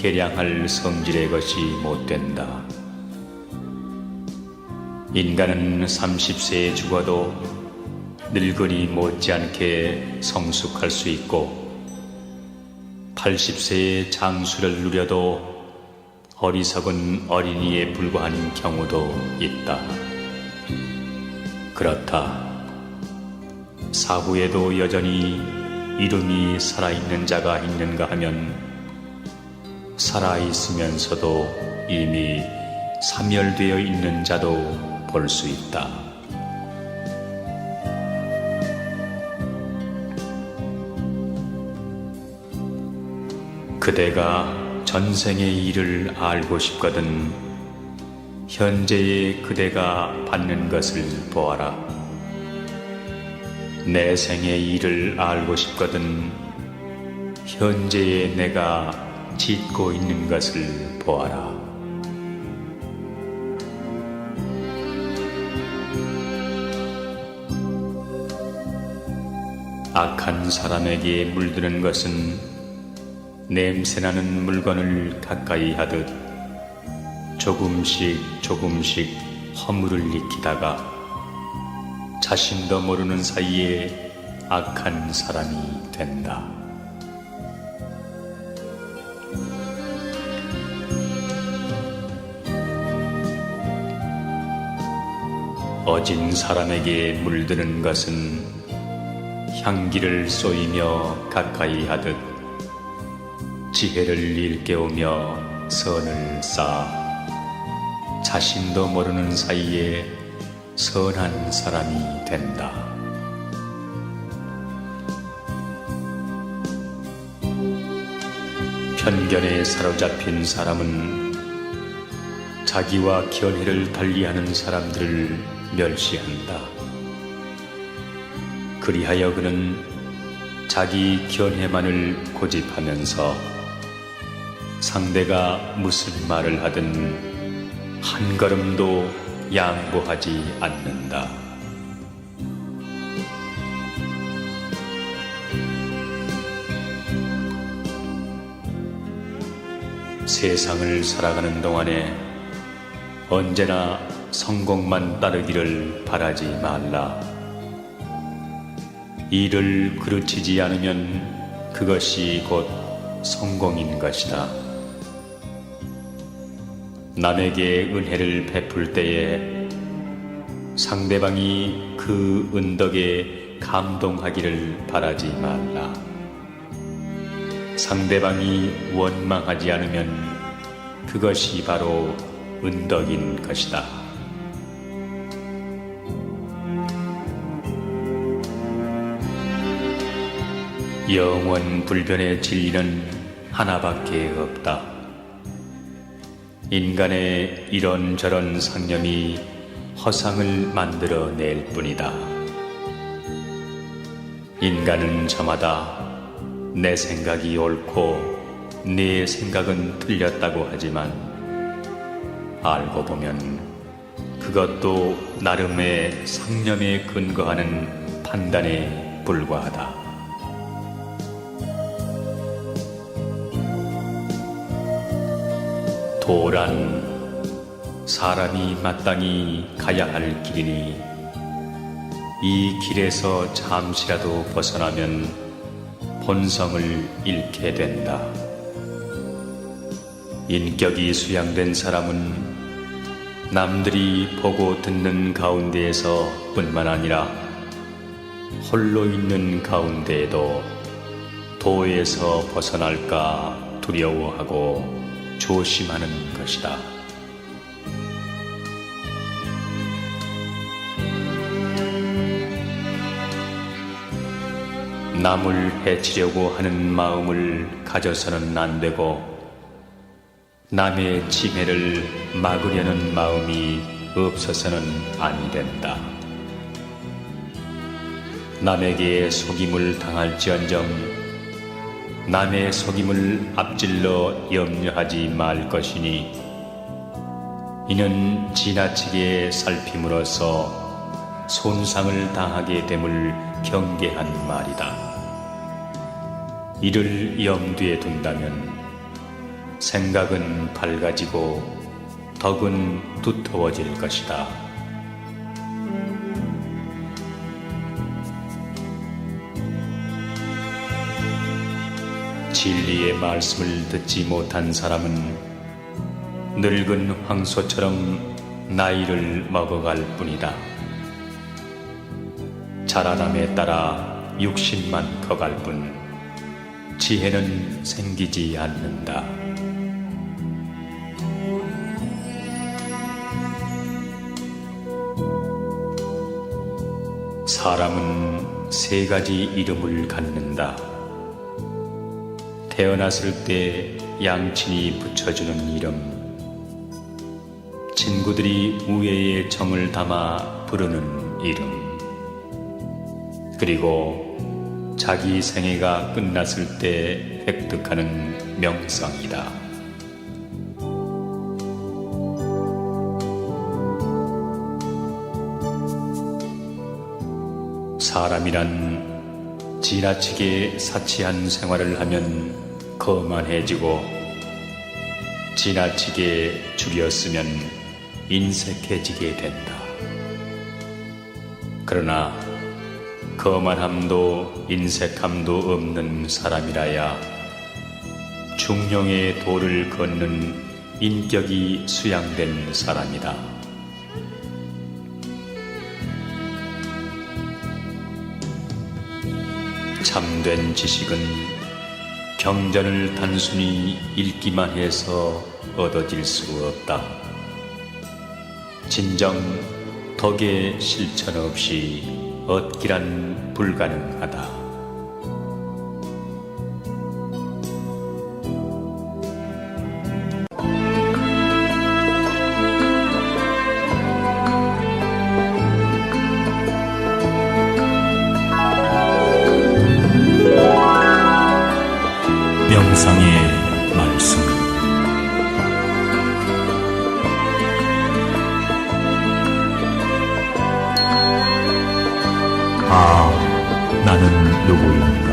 계량할 성질의 것이 못된다. 인간은 30세에 죽어도 늙은이 못지않게 성숙할 수 있고 80세의 장수를 누려도 어리석은 어린이에 불과한 경우도 있다. 그렇다. 사후에도 여전히 이름이 살아있는 자가 있는가 하면 살아있으면서도 이미 사멸되어 있는 자도 볼 수 있다. 그대가 전생의 일을 알고 싶거든 현재의 그대가 받는 것을 보아라. 내 생의 일을 알고 싶거든 현재의 내가 짓고 있는 것을 보아라. 악한 사람에게 물드는 것은 냄새나는 물건을 가까이 하듯 조금씩 허물을 익히다가 자신도 모르는 사이에 악한 사람이 된다. 어진 사람에게 물드는 것은 향기를 쏘이며 가까이 하듯 지혜를 일깨우며 선을 쌓아 자신도 모르는 사이에 선한 사람이 된다. 편견에 사로잡힌 사람은 자기와 견해를 달리하는 사람들을 멸시한다. 그리하여 그는 자기 견해만을 고집하면서 상대가 무슨 말을 하든 한 걸음도 양보하지 않는다. 세상을 살아가는 동안에 언제나 성공만 따르기를 바라지 말라. 일을 그르치지 않으면 그것이 곧 성공인 것이다. 남에게 은혜를 베풀 때에 상대방이 그 은덕에 감동하기를 바라지 말라. 상대방이 원망하지 않으면 그것이 바로 은덕인 것이다. 영원 불변의 진리는 하나밖에 없다. 인간의 이런저런 상념이 허상을 만들어낼 뿐이다. 인간은 저마다 내 생각이 옳고 네 생각은 틀렸다고 하지만 알고 보면 그것도 나름의 상념에 근거하는 판단에 불과하다. 도란 사람이 마땅히 가야 할 길이니 이 길에서 잠시라도 벗어나면 본성을 잃게 된다. 인격이 수양된 사람은 남들이 보고 듣는 가운데에서 뿐만 아니라 홀로 있는 가운데에도 도에서 벗어날까 두려워하고 조심하는 것이다. 남을 해치려고 하는 마음을 가져서는 안 되고 남의 침해를 막으려는 마음이 없어서는 안 된다. 남에게 속임을 당할지언정 남의 속임을 앞질러 염려하지 말 것이니 이는 지나치게 살핌으로써 손상을 당하게 됨을 경계한 말이다. 이를 염두에 둔다면 생각은 밝아지고 덕은 두터워질 것이다. 진리의 말씀을 듣지 못한 사람은 늙은 황소처럼 나이를 먹어갈 뿐이다. 자라남에 따라 육신만 커갈 뿐 지혜는 생기지 않는다. 사람은 세 가지 이름을 갖는다. 태어났을 때 양친이 붙여주는 이름, 친구들이 우애의 정을 담아 부르는 이름, 그리고 자기 생애가 끝났을 때 획득하는 명성이다. 사람이란 지나치게 사치한 생활을 하면 거만해지고 지나치게 줄였으면 인색해지게 된다. 그러나 거만함도 인색함도 없는 사람이라야 중령의 도를 걷는 인격이 수양된 사람이다. 참된 지식은 경전을 단순히 읽기만 해서 얻어질 수 없다. 진정 덕의 실천 없이 얻기란 불가능하다. 명상의 말씀. 나는 누구인가?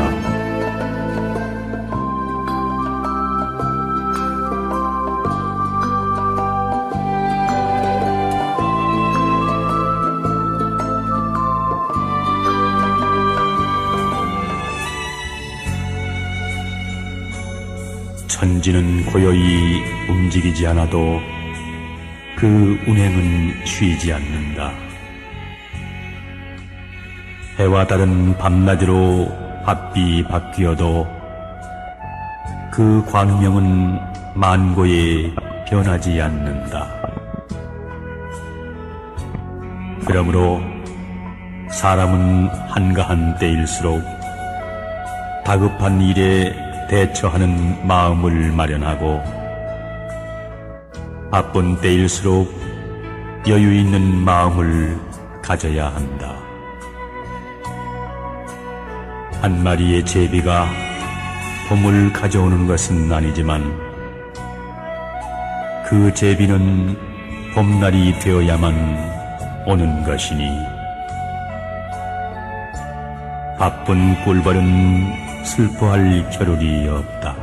천지는 고요히 움직이지 않아도 그 운행은 쉬지 않는다. 해와 달은 밤낮으로 바삐 바뀌어도 그 광명은 만고에 변하지 않는다. 그러므로 사람은 한가한 때일수록 다급한 일에 대처하는 마음을 마련하고 바쁜 때일수록 여유 있는 마음을 가져야 한다. 한 마리의 제비가 봄을 가져오는 것은 아니지만 그 제비는 봄날이 되어야만 오는 것이니 바쁜 꿀벌은 슬퍼할 겨를이 없다.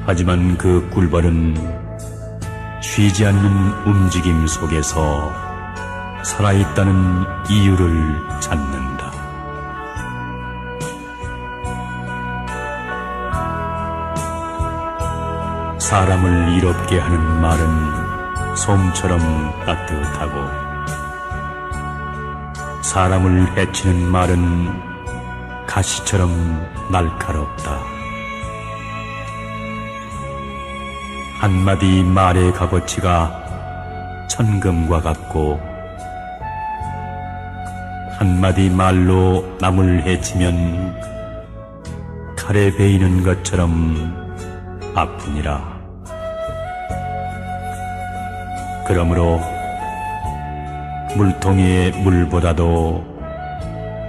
하지만 그 꿀벌은 쉬지 않는 움직임 속에서 살아있다는 이유를 찾는다. 사람을 이롭게 하는 말은 솜처럼 따뜻하고 사람을 해치는 말은 가시처럼 날카롭다. 한마디 말의 값어치가 천금과 같고 한마디 말로 남을 해치면 칼에 베이는 것처럼 아프니라. 그러므로 물통의 물보다도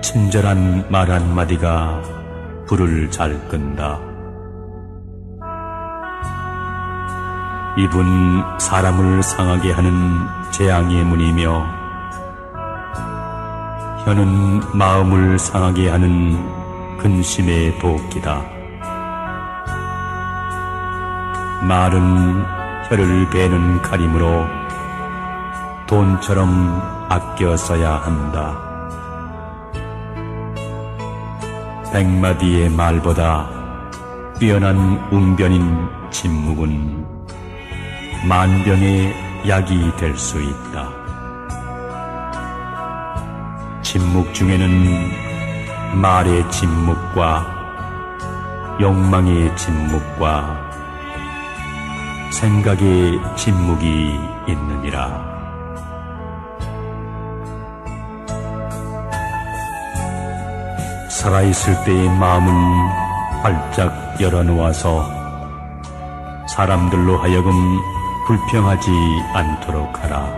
친절한 말 한마디가 불을 잘 끈다. 입은 사람을 상하게 하는 재앙의 문이며 혀는 마음을 상하게 하는 근심의 도끼다. 말은 혀를 베는 칼이므로 돈처럼 아껴 써야 한다. 100마디의 말보다 뛰어난 웅변인 침묵은 만병의 약이 될 수 있다. 침묵 중에는 말의 침묵과 욕망의 침묵과 생각의 침묵이 있느니라. 살아있을 때의 마음은 활짝 열어놓아서 사람들로 하여금 불평하지 않도록 하라.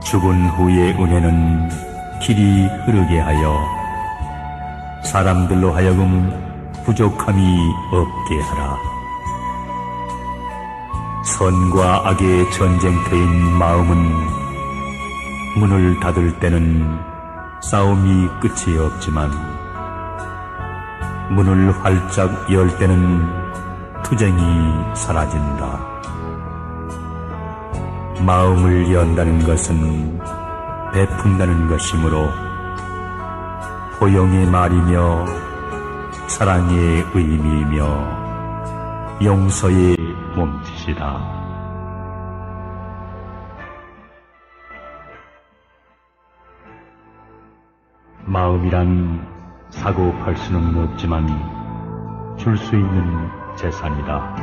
죽은 후의 은혜는 길이 흐르게 하여 사람들로 하여금 부족함이 없게 하라. 선과 악의 전쟁터인 마음은 문을 닫을 때는 싸움이 끝이 없지만 문을 활짝 열 때는 투쟁이 사라진다. 마음을 연다는 것은 베푼다는 것이므로 포용의 말이며 사랑의 의미이며 용서의 몸짓이다. 마음이란 사고 팔 수는 없지만 줄 수 있는 재산이다.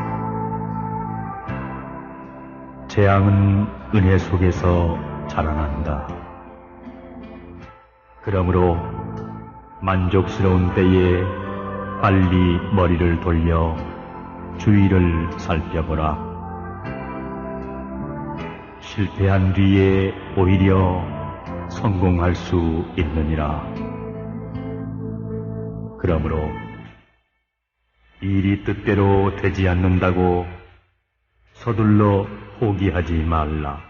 재앙은 은혜 속에서 자라난다. 그러므로 만족스러운 때에 빨리 머리를 돌려 주위를 살펴보라. 실패한 뒤에 오히려 성공할 수 있느니라. 그러므로 일이 뜻대로 되지 않는다고 서둘러 포기하지 말라.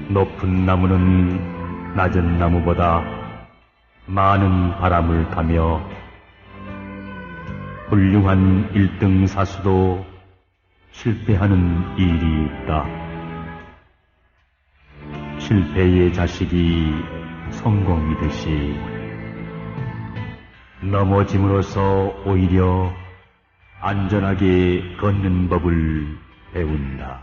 높은 나무는 낮은 나무보다 많은 바람을 타며 훌륭한 1등 사수도 실패하는 일이 있다. 실패의 자식이 성공이듯이 넘어짐으로써 오히려 안전하게 걷는 법을 배운다.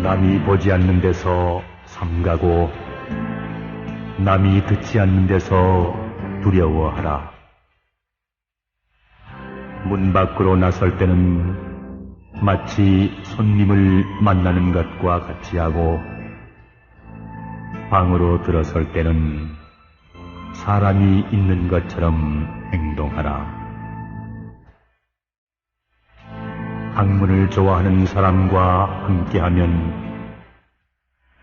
남이 보지 않는 데서 삼가고 남이 듣지 않는 데서 두려워하라. 문 밖으로 나설 때는 마치 손님을 만나는 것과 같이 하고 방으로 들어설 때는 사람이 있는 것처럼 행동하라. 학문을 좋아하는 사람과 함께하면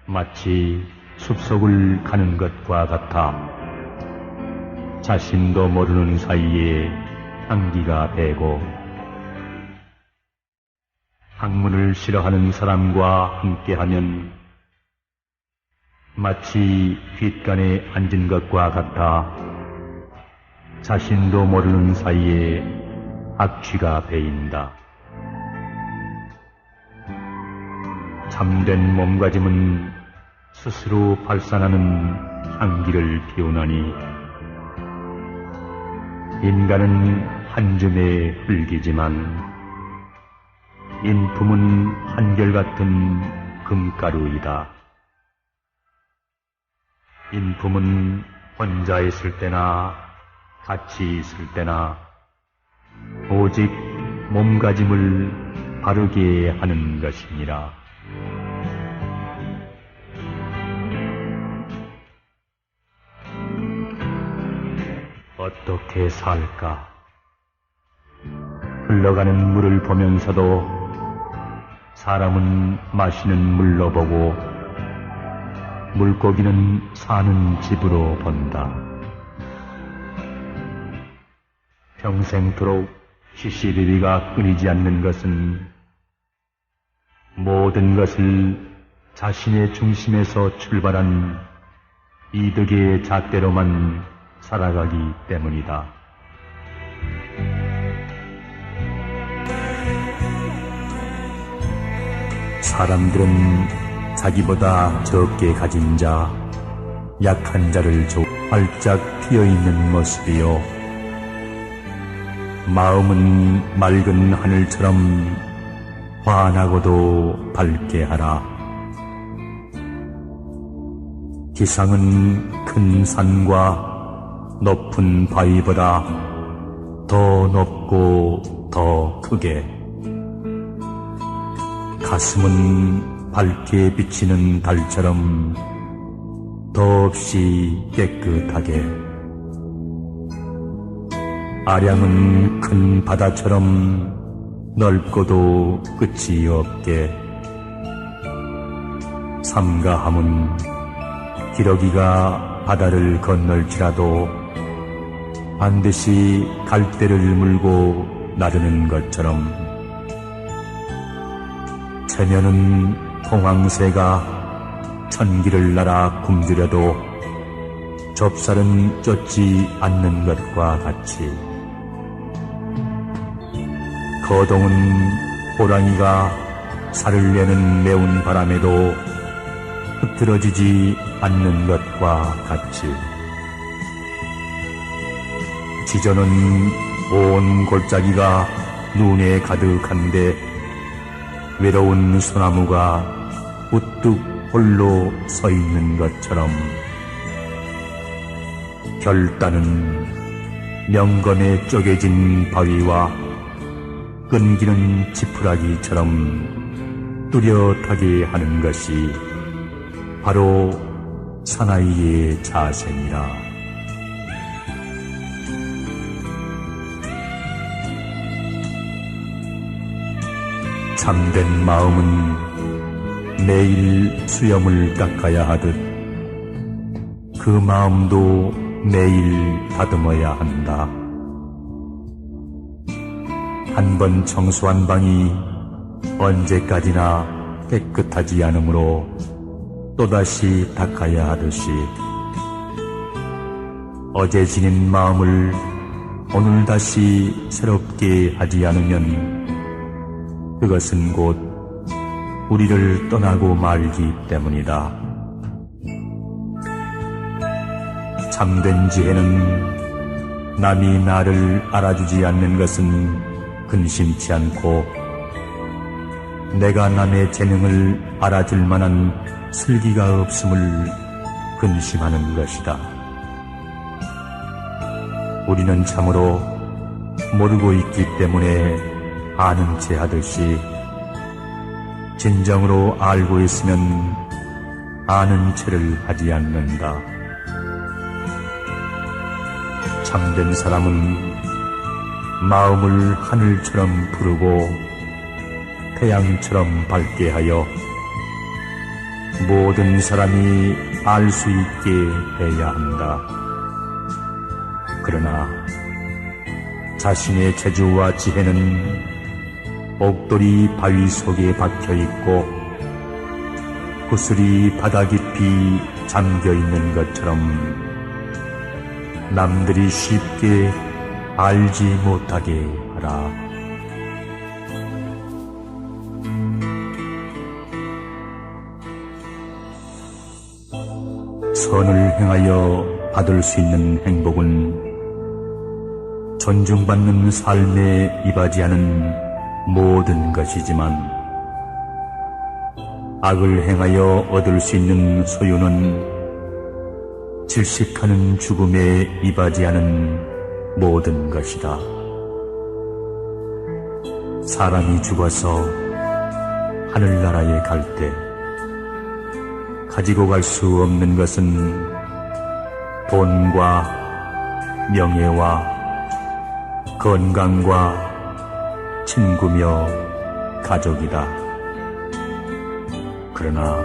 마치 숲속을 가는 것과 같아 자신도 모르는 사이에 향기가 배고, 학문을 싫어하는 사람과 함께하면 마치 귓간에 앉은 것과 같아 자신도 모르는 사이에 악취가 배인다. 참된 몸가짐은 스스로 발산하는 향기를 피우나니 인간은 한 줌의 흙이지만 인품은 한결같은 금가루이다. 인품은 혼자 있을 때나 같이 있을 때나 오직 몸가짐을 바르게 하는 것이니라. 어떻게 살까? 흘러가는 물을 보면서도 사람은 마시는 물로 보고 물고기는 사는 집으로 본다. 평생토록 시시비비가 끊이지 않는 것은 모든 것을 자신의 중심에서 출발한 이득의 잣대로만 살아가기 때문이다. 사람들은 자기보다 적게 가진 자, 약한 자를 활짝 피어있는 모습이요, 마음은 맑은 하늘처럼 환하고도 밝게 하라. 기상은 큰 산과 높은 바위보다 더 높고 더 크게, 가슴은 밝게 비치는 달처럼 더없이 깨끗하게, 아량은 큰 바다처럼 넓고도 끝이 없게, 삼가함은 기러기가 바다를 건널지라도 반드시 갈대를 물고 나르는 것처럼, 체면은 통황새가 천기를 날아 굶주려도 좁쌀은 쫓지 않는 것과 같이, 거동은 호랑이가 살을 내는 매운 바람에도 흐트러지지 않는 것과 같이, 지저는 온 골짜기가 눈에 가득한데 외로운 소나무가 우뚝 홀로 서 있는 것처럼, 결단은 명검에 쪼개진 바위와 끈기는 지푸라기처럼 뚜렷하게 하는 것이 바로 사나이의 자세니라. 참된 마음은 매일 수염을 깎아야 하듯 그 마음도 매일 다듬어야 한다. 한 번 청소한 방이 언제까지나 깨끗하지 않으므로 또다시 닦아야 하듯이, 어제 지닌 마음을 오늘 다시 새롭게 하지 않으면 그것은 곧 우리를 떠나고 말기 때문이다. 참된 지혜는 남이 나를 알아주지 않는 것은 근심치 않고, 내가 남의 재능을 알아줄 만한 슬기가 없음을 근심하는 것이다. 우리는 참으로 모르고 있기 때문에 아는 체 하듯이, 진정으로 알고 있으면 아는 체를 하지 않는다. 참된 사람은 마음을 하늘처럼 푸르고 태양처럼 밝게 하여 모든 사람이 알 수 있게 해야 한다. 그러나 자신의 재주와 지혜는 옥돌이 바위 속에 박혀 있고 구슬이 바다 깊이 잠겨 있는 것처럼 남들이 쉽게 알지 못하게 하라. 선을 행하여 받을 수 있는 행복은 존중받는 삶에 이바지하는 모든 것이지만, 악을 행하여 얻을 수 있는 소유는 질식하는 죽음에 이바지하는 모든 것이다. 사람이 죽어서 하늘나라에 갈 때 가지고 갈 수 없는 것은 돈과 명예와 건강과 친구며 가족이다. 그러나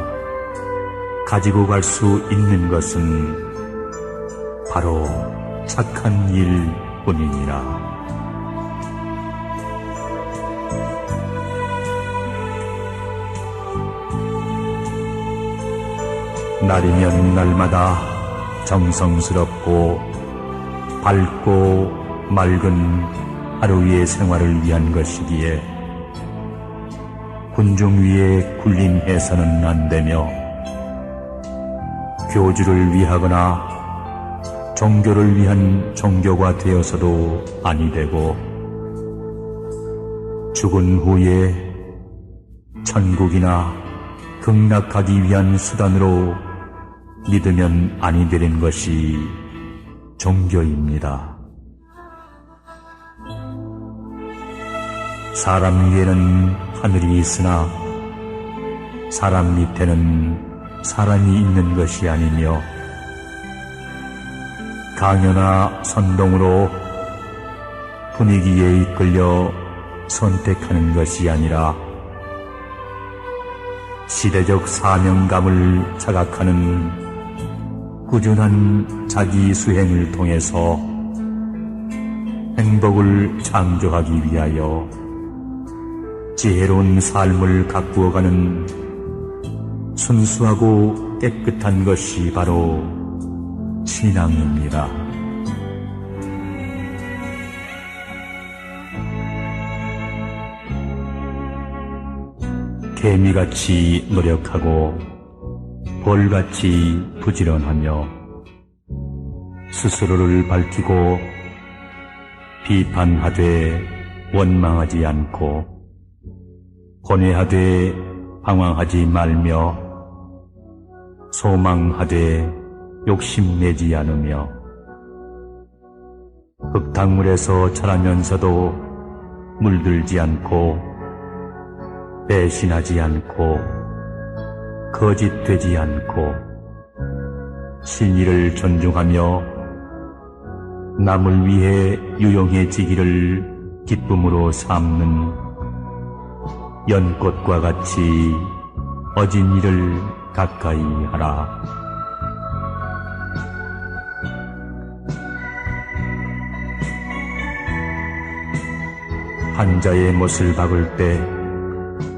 가지고 갈 수 있는 것은 바로 착한 일뿐이니라. 날이면 날마다 정성스럽고 밝고 맑은 하루의 생활을 위한 것이기에 군중 위에 군림해서는 안 되며 교주를 위하거나 종교를 위한 종교가 되어서도 아니 되고 죽은 후에 천국이나 극락하기 위한 수단으로 믿으면 아니 되는 것이 종교입니다. 사람 위에는 하늘이 있으나 사람 밑에는 사람이 있는 것이 아니며 강요나 선동으로 분위기에 이끌려 선택하는 것이 아니라 시대적 사명감을 자각하는 꾸준한 자기 수행을 통해서 행복을 창조하기 위하여 지혜로운 삶을 가꾸어가는 순수하고 깨끗한 것이 바로 신앙입니다. 개미같이 노력하고 벌같이 부지런하며 스스로를 밝히고 비판하되 원망하지 않고 고뇌하되 방황하지 말며 소망하되 욕심내지 않으며 흙탕물에서 자라면서도 물들지 않고 배신하지 않고 거짓되지 않고 신의를 존중하며 남을 위해 유용해지기를 기쁨으로 삼는 연꽃과 같이 어진 일을 가까이 하라. 한자의 못을 박을 때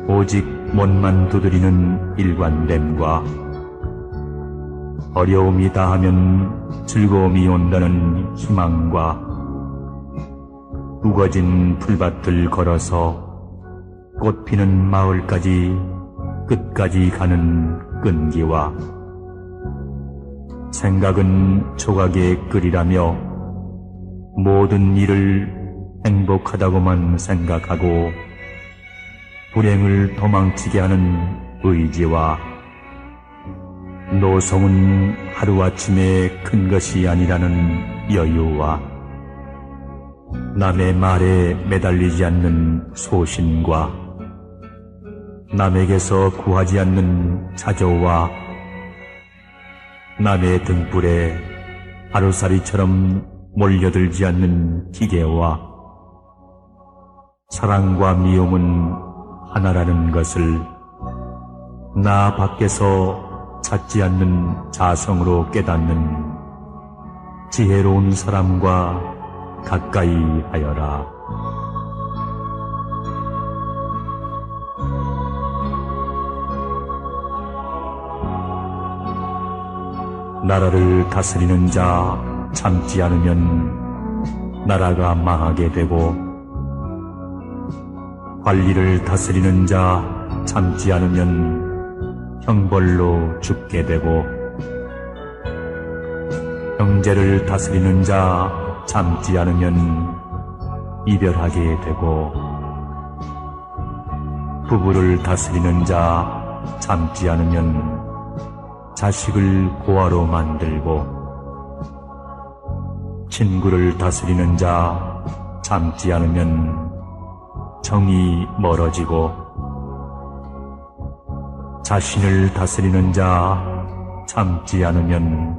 오직 못만 두드리는 일관됨과 어려움이 다하면 즐거움이 온다는 희망과 우거진 풀밭을 걸어서 꽃 피는 마을까지 끝까지 가는 끈기와 생각은 조각에 끓이라며 모든 일을 행복하다고만 생각하고 불행을 도망치게 하는 의지와 노송은 하루아침에 큰 것이 아니라는 여유와 남의 말에 매달리지 않는 소신과 남에게서 구하지 않는 자조와 남의 등불에 하루살이처럼 몰려들지 않는 기계와 사랑과 미움은 하나라는 것을 나 밖에서 찾지 않는 자성으로 깨닫는 지혜로운 사람과 가까이 하여라. 나라를 다스리는 자 참지 않으면 나라가 망하게 되고 관리를 다스리는 자 참지 않으면 형벌로 죽게 되고 형제를 다스리는 자 참지 않으면 이별하게 되고 부부를 다스리는 자 참지 않으면 자식을 고아로 만들고 친구를 다스리는 자 참지 않으면 정이 멀어지고 자신을 다스리는 자 참지 않으면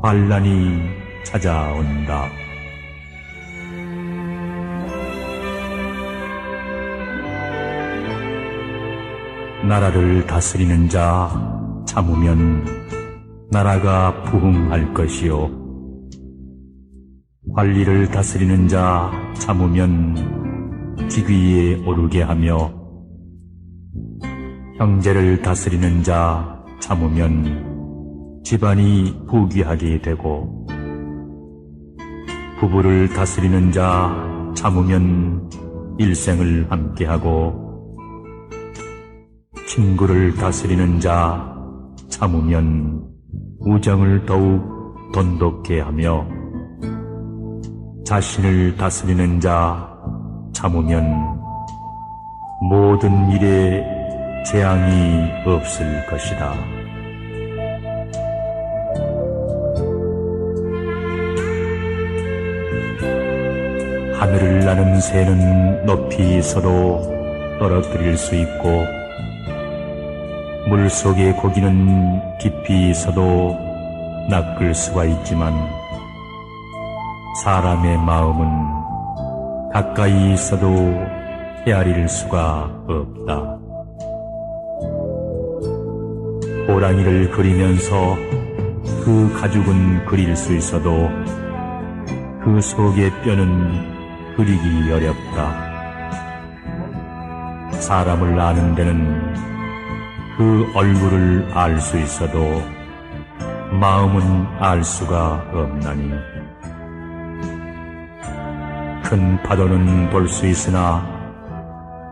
환난이 찾아온다. 나라를 다스리는 자 참으면 나라가 부흥할 것이요 관리를 다스리는 자 참으면 직위에 오르게 하며 형제를 다스리는 자 참으면 집안이 부귀하게 되고, 부부를 다스리는 자 참으면 일생을 함께하고, 친구를 다스리는 자 참으면 우정을 더욱 돈독게 하며, 자신을 다스리는 자 참으면 모든 일에 재앙이 없을 것이다. 하늘을 나는 새는 높이 서도 떨어뜨릴 수 있고, 물속의 고기는 깊이 서도 낚을 수가 있지만, 사람의 마음은 가까이 있어도 헤아릴 수가 없다. 호랑이를 그리면서 그 가죽은 그릴 수 있어도 그 속의 뼈는 그리기 어렵다. 사람을 아는 데는 그 얼굴을 알 수 있어도 마음은 알 수가 없나니, 큰 파도는 볼 수 있으나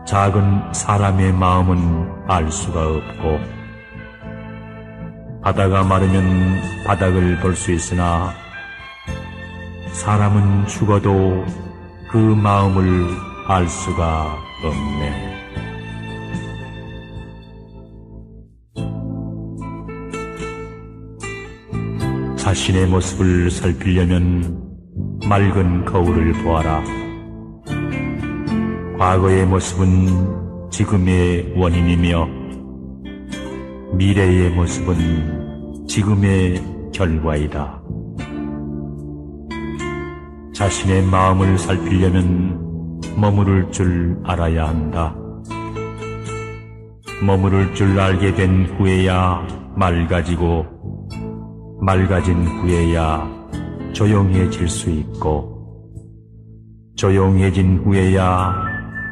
작은 사람의 마음은 알 수가 없고, 바다가 마르면 바닥을 볼 수 있으나 사람은 죽어도 그 마음을 알 수가 없네. 자신의 모습을 살피려면 맑은 거울을 보아라. 과거의 모습은 지금의 원인이며 미래의 모습은 지금의 결과이다. 자신의 마음을 살피려면 머무를 줄 알아야 한다. 머무를 줄 알게 된 후에야 맑아지고, 맑아진 후에야 조용해질 수 있고, 조용해진 후에야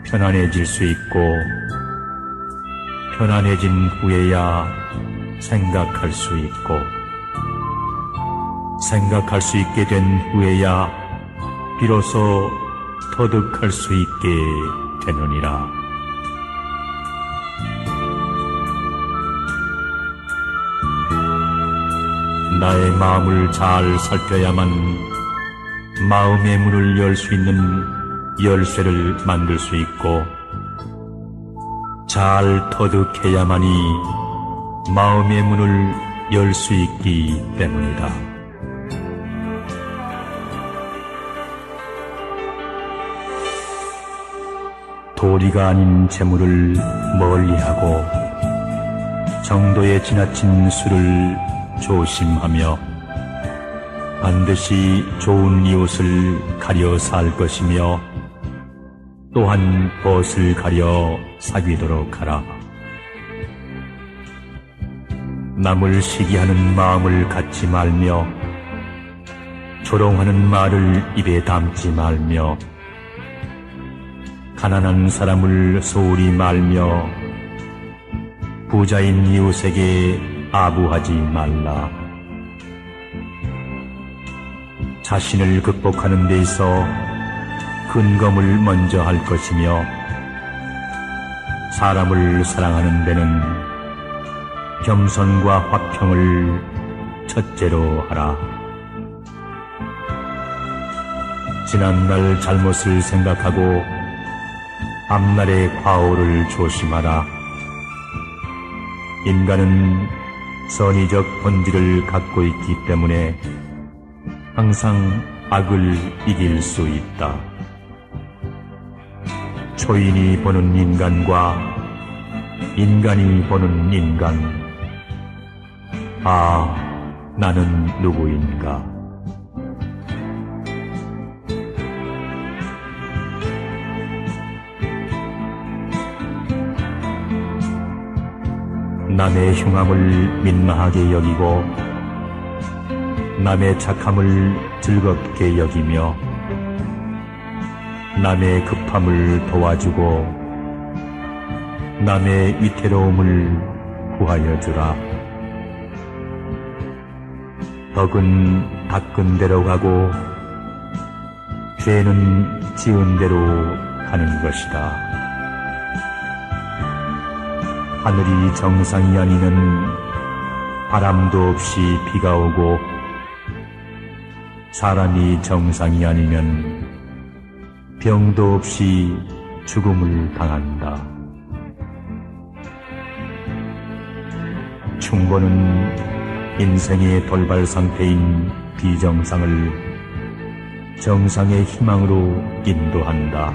편안해질 수 있고, 편안해진 후에야 생각할 수 있고, 생각할 수 있게 된 후에야 비로소 터득할 수 있게 되느니라. 나의 마음을 잘 살펴야만 마음의 문을 열 수 있는 열쇠를 만들 수 있고, 잘 터득해야만이 마음의 문을 열 수 있기 때문이다. 도리가 아닌 재물을 멀리하고, 정도에 지나친 술을 조심하며, 반드시 좋은 이웃을 가려 살 것이며, 또한 벗을 가려 사귀도록 하라. 남을 시기하는 마음을 갖지 말며, 조롱하는 말을 입에 담지 말며, 가난한 사람을 소홀히 말며, 부자인 이웃에게 아부하지 말라. 자신을 극복하는 데 있어 근검을 먼저 할 것이며, 사람을 사랑하는 데는 겸손과 화평을 첫째로 하라. 지난날 잘못을 생각하고 앞날의 과오를 조심하라. 인간은 선의적 본질을 갖고 있기 때문에 항상 악을 이길 수 있다. 초인이 보는 인간과 인간이 보는 인간. 아, 나는 누구인가? 남의 흉함을 민망하게 여기고, 남의 착함을 즐겁게 여기며, 남의 급함을 도와주고, 남의 위태로움을 구하여 주라. 덕은 닦은 대로 가고 죄는 지은 대로 가는 것이다. 하늘이 정상이 아니면 바람도 없이 비가 오고 사람이 정상이 아니면 병도 없이 죽음을 당한다. 충고는 인생의 돌발 상태인 비정상을 정상의 희망으로 인도한다.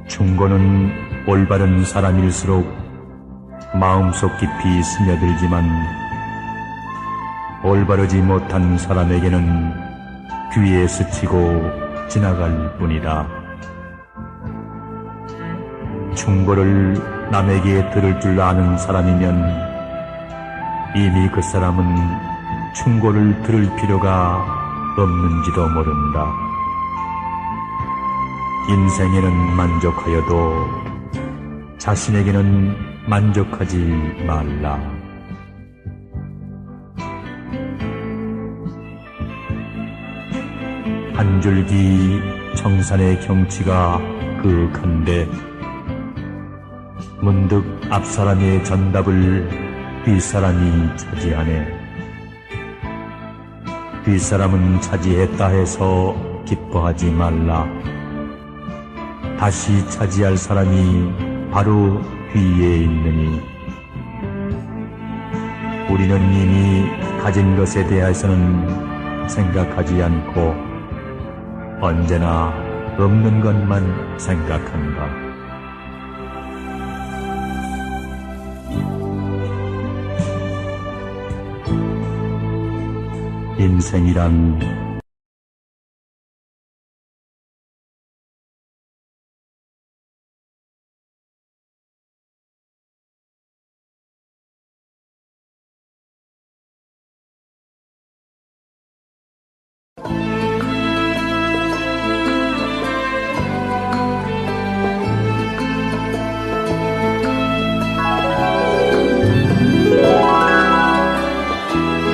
충고는 올바른 사람일수록 마음속 깊이 스며들지만 올바르지 못한 사람에게는 귀에 스치고 지나갈 뿐이다. 충고를 남에게 들을 줄 아는 사람이면 이미 그 사람은 충고를 들을 필요가 없는지도 모른다. 인생에는 만족하여도 자신에게는 만족하지 말라. 한 줄기 청산의 경치가 그윽한데 문득 앞사람의 전답을 뒷사람이 차지하네. 뒷사람은 차지했다 해서 기뻐하지 말라. 다시 차지할 사람이 바로 뒤에 있느니 우리는 이미 가진 것에 대해서는 생각하지 않고 언제나 없는 것만 생각한다. 인생이란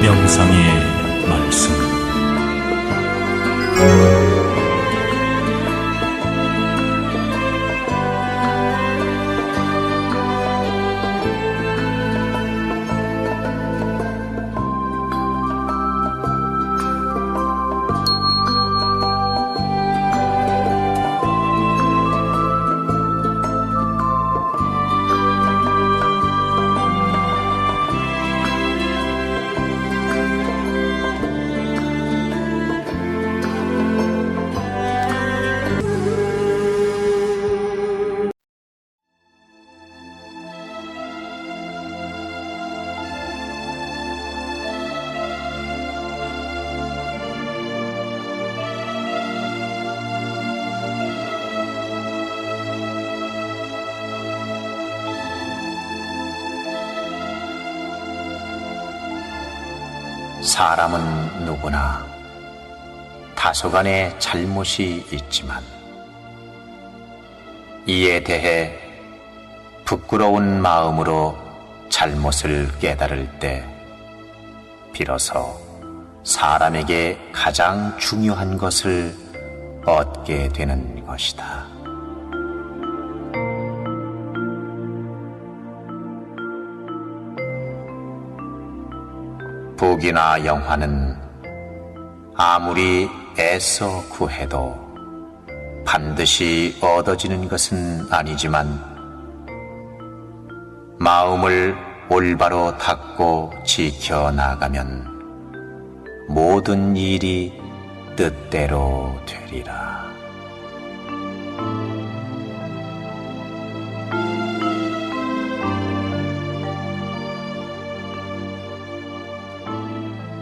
명상의 말씀. 사람은 누구나 다소간의 잘못이 있지만 이에 대해 부끄러운 마음으로 잘못을 깨달을 때 비로소 사람에게 가장 중요한 것을 얻게 되는 것이다. 북이나 영화는 아무리 애써 구해도 반드시 얻어지는 것은 아니지만 마음을 올바로 닦고 지켜나가면 모든 일이 뜻대로 되리라.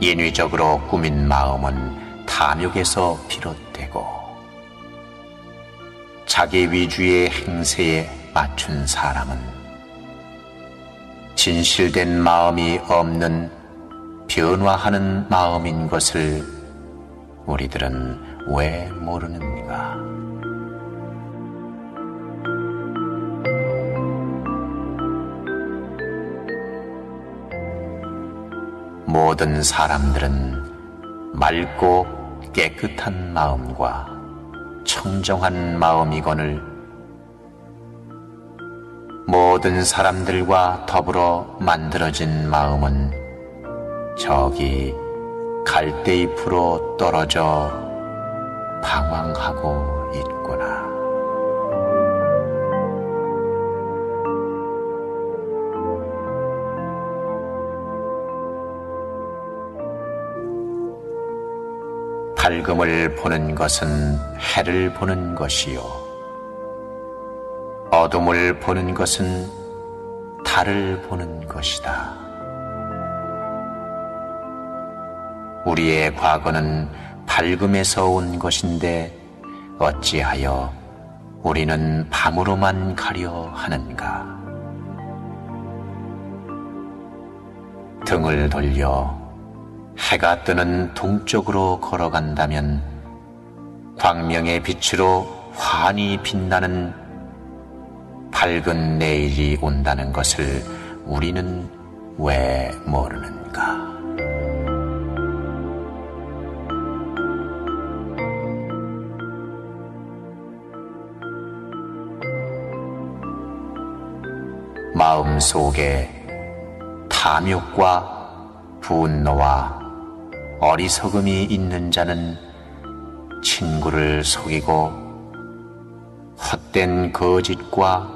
인위적으로 꾸민 마음은 탐욕에서 비롯되고 자기 위주의 행세에 맞춘 사람은 진실된 마음이 없는 변화하는 마음인 것을 우리들은 왜 모르는가? 모든 사람들은 맑고 깨끗한 마음과 청정한 마음이거늘 모든 사람들과 더불어 만들어진 마음은 저기 갈대잎으로 떨어져 방황하고 있구나. 밝음을 보는 것은 해를 보는 것이요 어둠을 보는 것은 달을 보는 것이다. 우리의 과거는 밝음에서 온 것인데 어찌하여 우리는 밤으로만 가려 하는가? 등을 돌려 해가 뜨는 동쪽으로 걸어간다면 광명의 빛으로 환히 빛나는 밝은 내일이 온다는 것을 우리는 왜 모르는가? 마음 속에 탐욕과 분노와 어리석음이 있는 자는 친구를 속이고 헛된 거짓과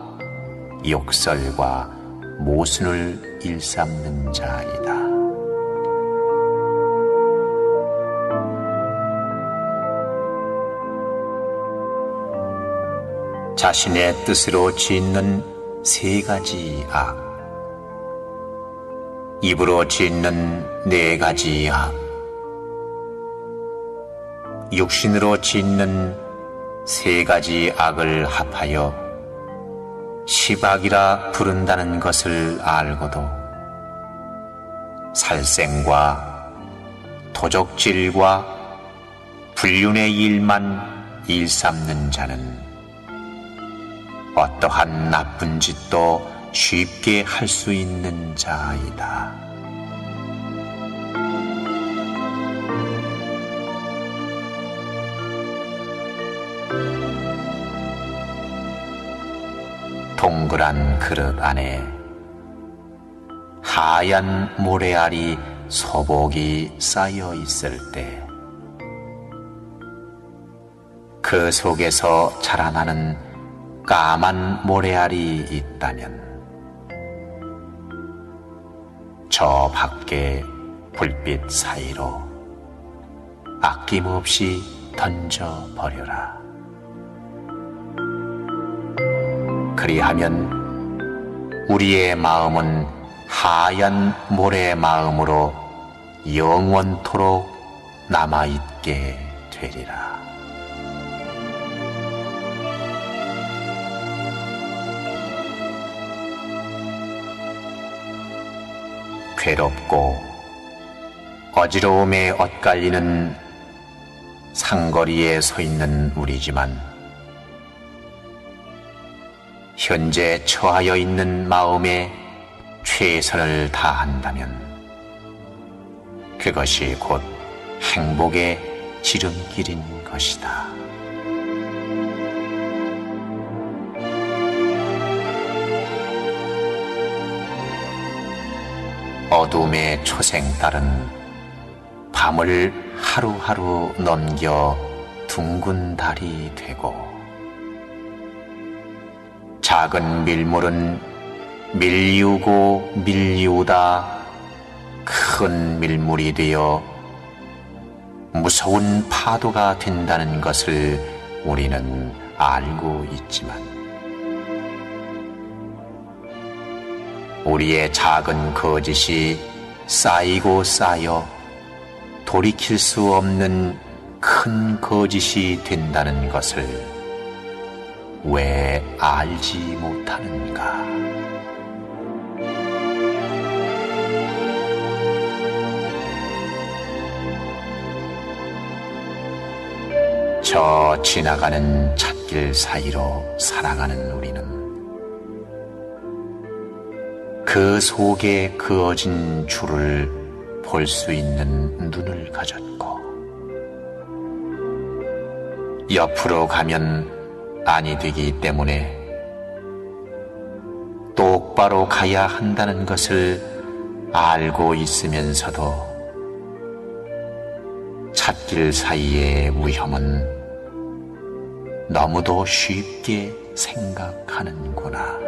욕설과 모순을 일삼는 자이다. 자신의 뜻으로 짓는 세 가지 악, 입으로 짓는 네 가지 악, 육신으로 짓는 세 가지 악을 합하여 십악이라 부른다는 것을 알고도 살생과 도적질과 불륜의 일만 일삼는 자는 어떠한 나쁜 짓도 쉽게 할 수 있는 자이다. 동그란 그릇 안에 하얀 모래알이 소복이 쌓여 있을 때 그 속에서 자라나는 까만 모래알이 있다면 저 밖에 불빛 사이로 아낌없이 던져버려라. 그리하면 우리의 마음은 하얀 모래 마음으로 영원토록 남아있게 되리라. 괴롭고 어지러움에 엇갈리는 상거리에 서 있는 우리지만 현재 처하여 있는 마음에 최선을 다한다면 그것이 곧 행복의 지름길인 것이다. 어둠의 초생딸은 밤을 하루하루 넘겨 둥근 달이 되고 작은 밀물은 밀리우고 밀리우다 큰 밀물이 되어 무서운 파도가 된다는 것을 우리는 알고 있지만 우리의 작은 거짓이 쌓이고 쌓여 돌이킬 수 없는 큰 거짓이 된다는 것을 왜 알지 못하는가? 저 지나가는 찻길 사이로 살아가는 우리는 그 속에 그어진 줄을 볼 수 있는 눈을 가졌고, 옆으로 가면 아니 되기 때문에 똑바로 가야 한다는 것을 알고 있으면서도 찻길 사이의 위험은 너무도 쉽게 생각하는구나.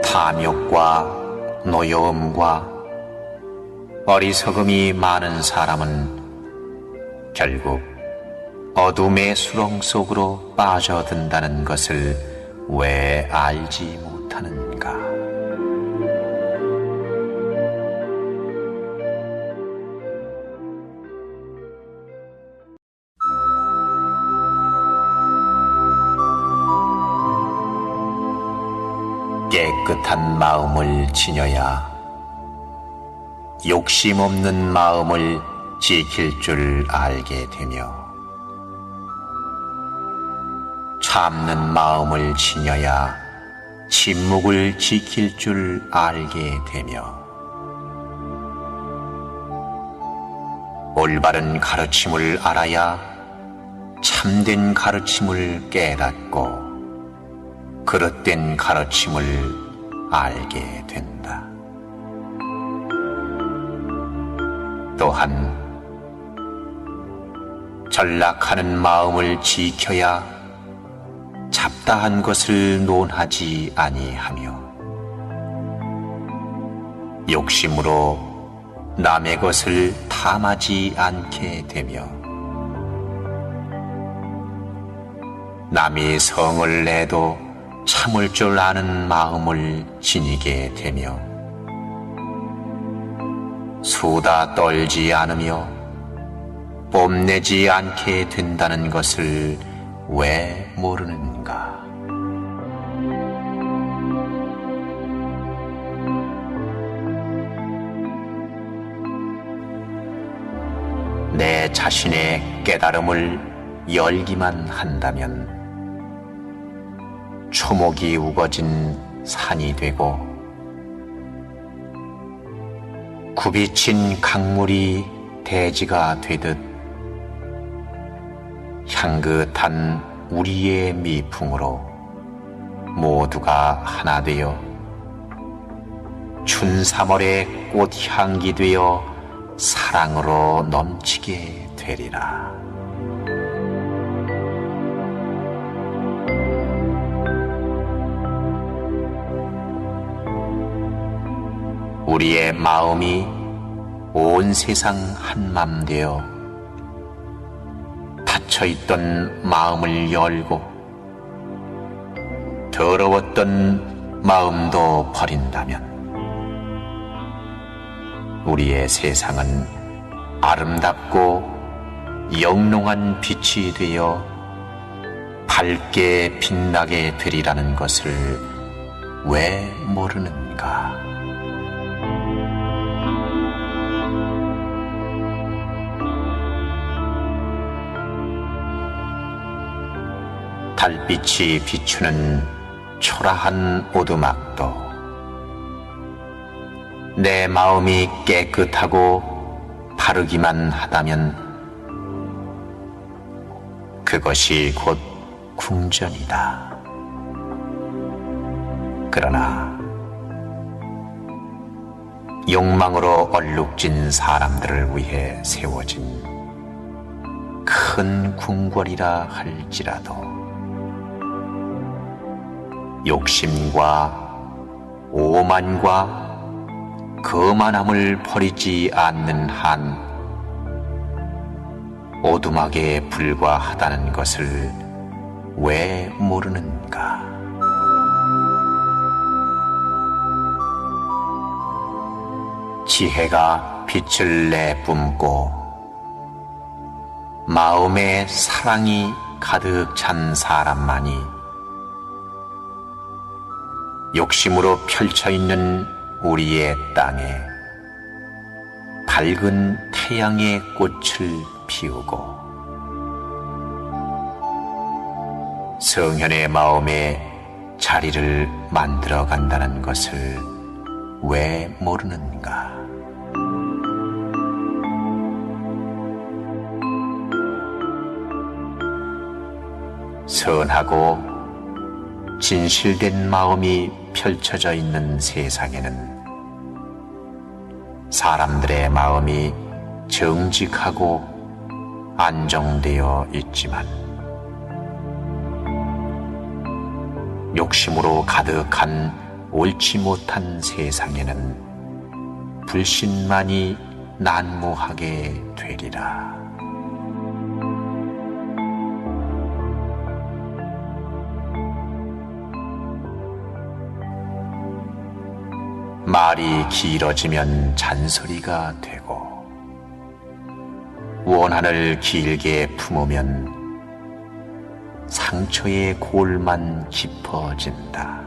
탐욕과 노여움과 어리석음이 많은 사람은 결국 어둠의 수렁 속으로 빠져든다는 것을 왜 알지 못하는가? 깨끗한 마음을 지녀야 욕심 없는 마음을 지킬 줄 알게 되며, 참는 마음을 지녀야 침묵을 지킬 줄 알게 되며, 올바른 가르침을 알아야 참된 가르침을 깨닫고 그릇된 가르침을 알게 된다. 또한 전락하는 마음을 지켜야 잡다한 것을 논하지 아니하며, 욕심으로 남의 것을 탐하지 않게 되며, 남이 성을 내도 참을 줄 아는 마음을 지니게 되며, 수다 떨지 않으며 뽐내지 않게 된다는 것을 왜 모르는가? 내 자신의 깨달음을 열기만 한다면 초목이 우거진 산이 되고 굽이친 강물이 대지가 되듯 향긋한 우리의 미풍으로 모두가 하나 되어 춘삼월의 꽃향기 되어 사랑으로 넘치게 되리라. 우리의 마음이 온 세상 한맘 되어 닫혀있던 마음을 열고 더러웠던 마음도 버린다면 우리의 세상은 아름답고 영롱한 빛이 되어 밝게 빛나게 되리라는 것을 왜 모르는가? 달빛이 비추는 초라한 오두막도 내 마음이 깨끗하고 바르기만 하다면 그것이 곧 궁전이다. 그러나 욕망으로 얼룩진 사람들을 위해 세워진 큰 궁궐이라 할지라도 욕심과 오만과 거만함을 버리지 않는 한 오두막에 불과하다는 것을 왜 모르는가? 지혜가 빛을 내뿜고 마음에 사랑이 가득 찬 사람만이 욕심으로 펼쳐있는 우리의 땅에 밝은 태양의 꽃을 피우고 성현의 마음에 자리를 만들어 간다는 것을 왜 모르는가? 선하고 진실된 마음이 펼쳐져 있는 세상에는 사람들의 마음이 정직하고 안정되어 있지만 욕심으로 가득한 옳지 못한 세상에는 불신만이 난무하게 되리라. 말이 길어지면 잔소리가 되고 원한을 길게 품으면 상처의 골만 깊어진다.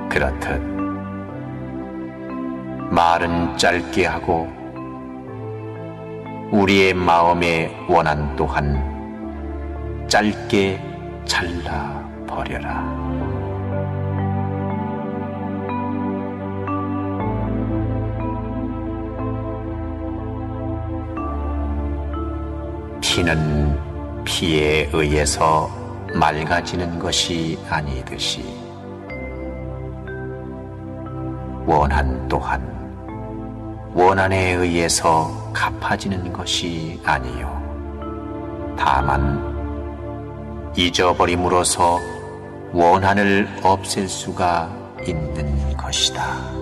그렇듯 말은 짧게 하고 우리의 마음의 원한 또한 짧게 잘라버려라. 피는 피에 의해서 맑아지는 것이 아니듯이 원한 또한 원한에 의해서 갚아지는 것이 아니요 다만 잊어버림으로써 원한을 없앨 수가 있는 것이다.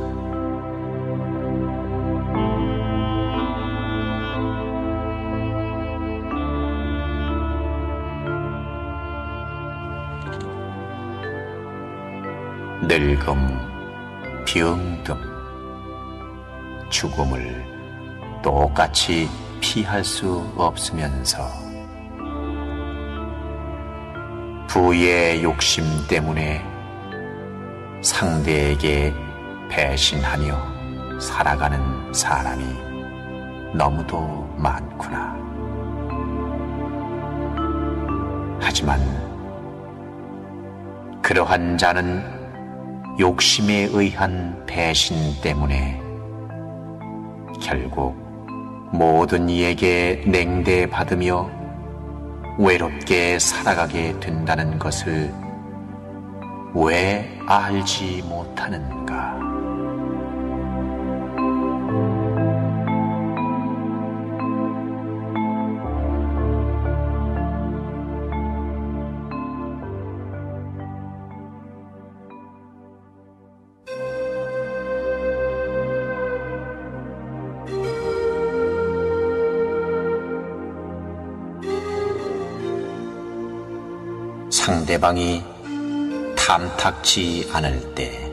늙음, 병듦, 죽음을 똑같이 피할 수 없으면서 부의 욕심 때문에 상대에게 배신하며 살아가는 사람이 너무도 많구나. 하지만 그러한 자는 욕심에 의한 배신 때문에 결국 모든 이에게 냉대받으며 외롭게 살아가게 된다는 것을 왜 알지 못하는가? 상대방이 탐탁지 않을 때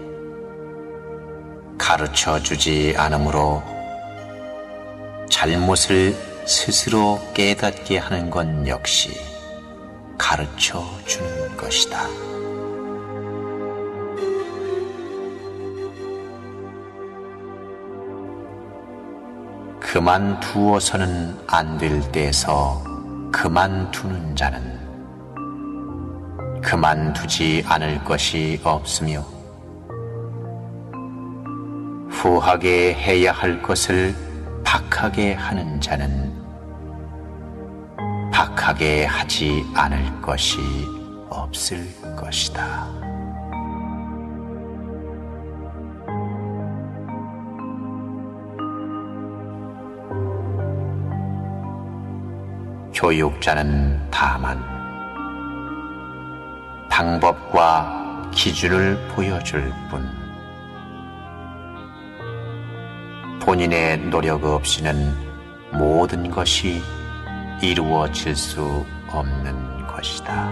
가르쳐주지 않으므로 잘못을 스스로 깨닫게 하는 건 역시 가르쳐주는 것이다. 그만두어서는 안 될 때에서 그만두는 자는 그만두지 않을 것이 없으며 후하게 해야 할 것을 박하게 하는 자는 박하게 하지 않을 것이 없을 것이다. 교육자는 다만 방법과 기준을 보여줄 뿐 본인의 노력 없이는 모든 것이 이루어질 수 없는 것이다.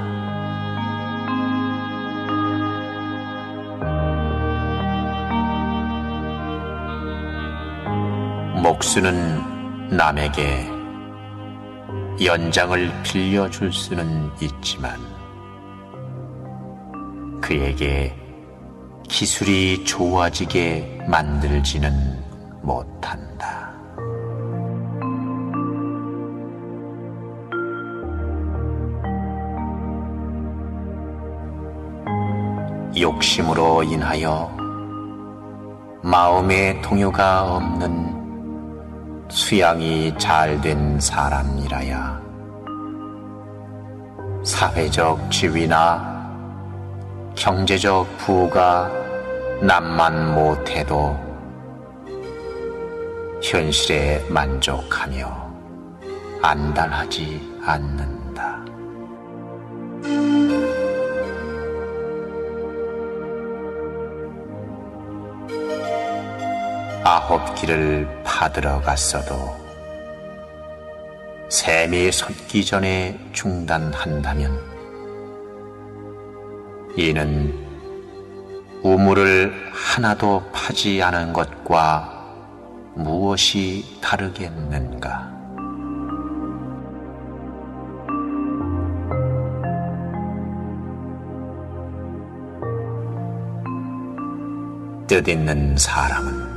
목수는 남에게 연장을 빌려줄 수는 있지만 그에게 기술이 좋아지게 만들지는 못한다. 욕심으로 인하여 마음의 동요가 없는 수양이 잘 된 사람이라야 사회적 지위나 경제적 부가 남만 못해도 현실에 만족하며 안달하지 않는다. 아홉 길을 파들어 갔어도 샘이 솟기 전에 중단한다면 이는 우물을 하나도 파지 않은 것과 무엇이 다르겠는가? 뜻있는 사람은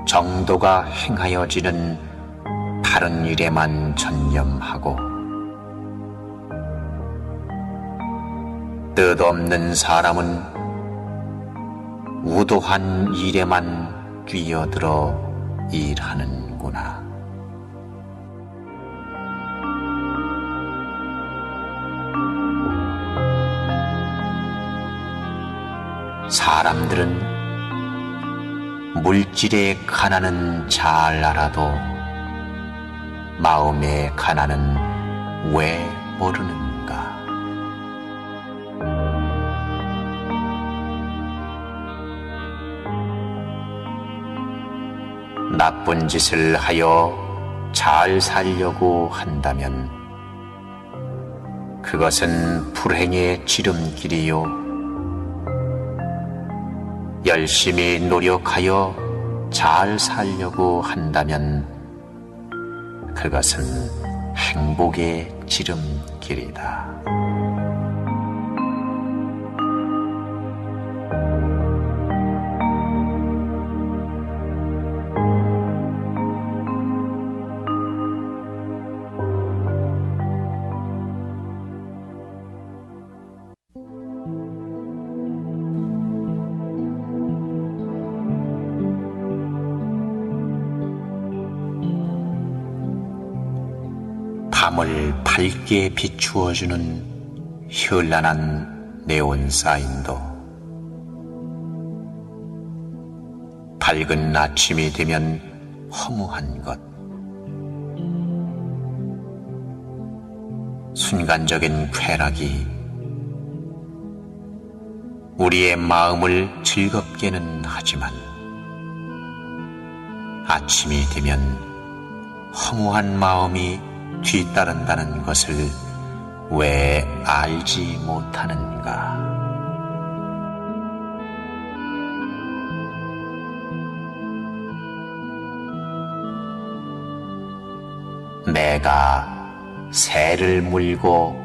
정도가 행하여지는 다른 일에만 전념하고 뜻없는 사람은 우도한 일에만 뛰어들어 일하는구나. 사람들은 물질의 가난은 잘 알아도 마음의 가난은 왜 모르는가? 나쁜 짓을 하여 잘 살려고 한다면 그것은 불행의 지름길이요. 열심히 노력하여 잘 살려고 한다면 그것은 행복의 지름길이다. 밤을 밝게 비추어주는 현란한 네온 사인도 밝은 아침이 되면 허무한 것, 순간적인 쾌락이 우리의 마음을 즐겁게는 하지만 아침이 되면 허무한 마음이 뒤따른다는 것을 왜 알지 못하는가? 내가 새를 물고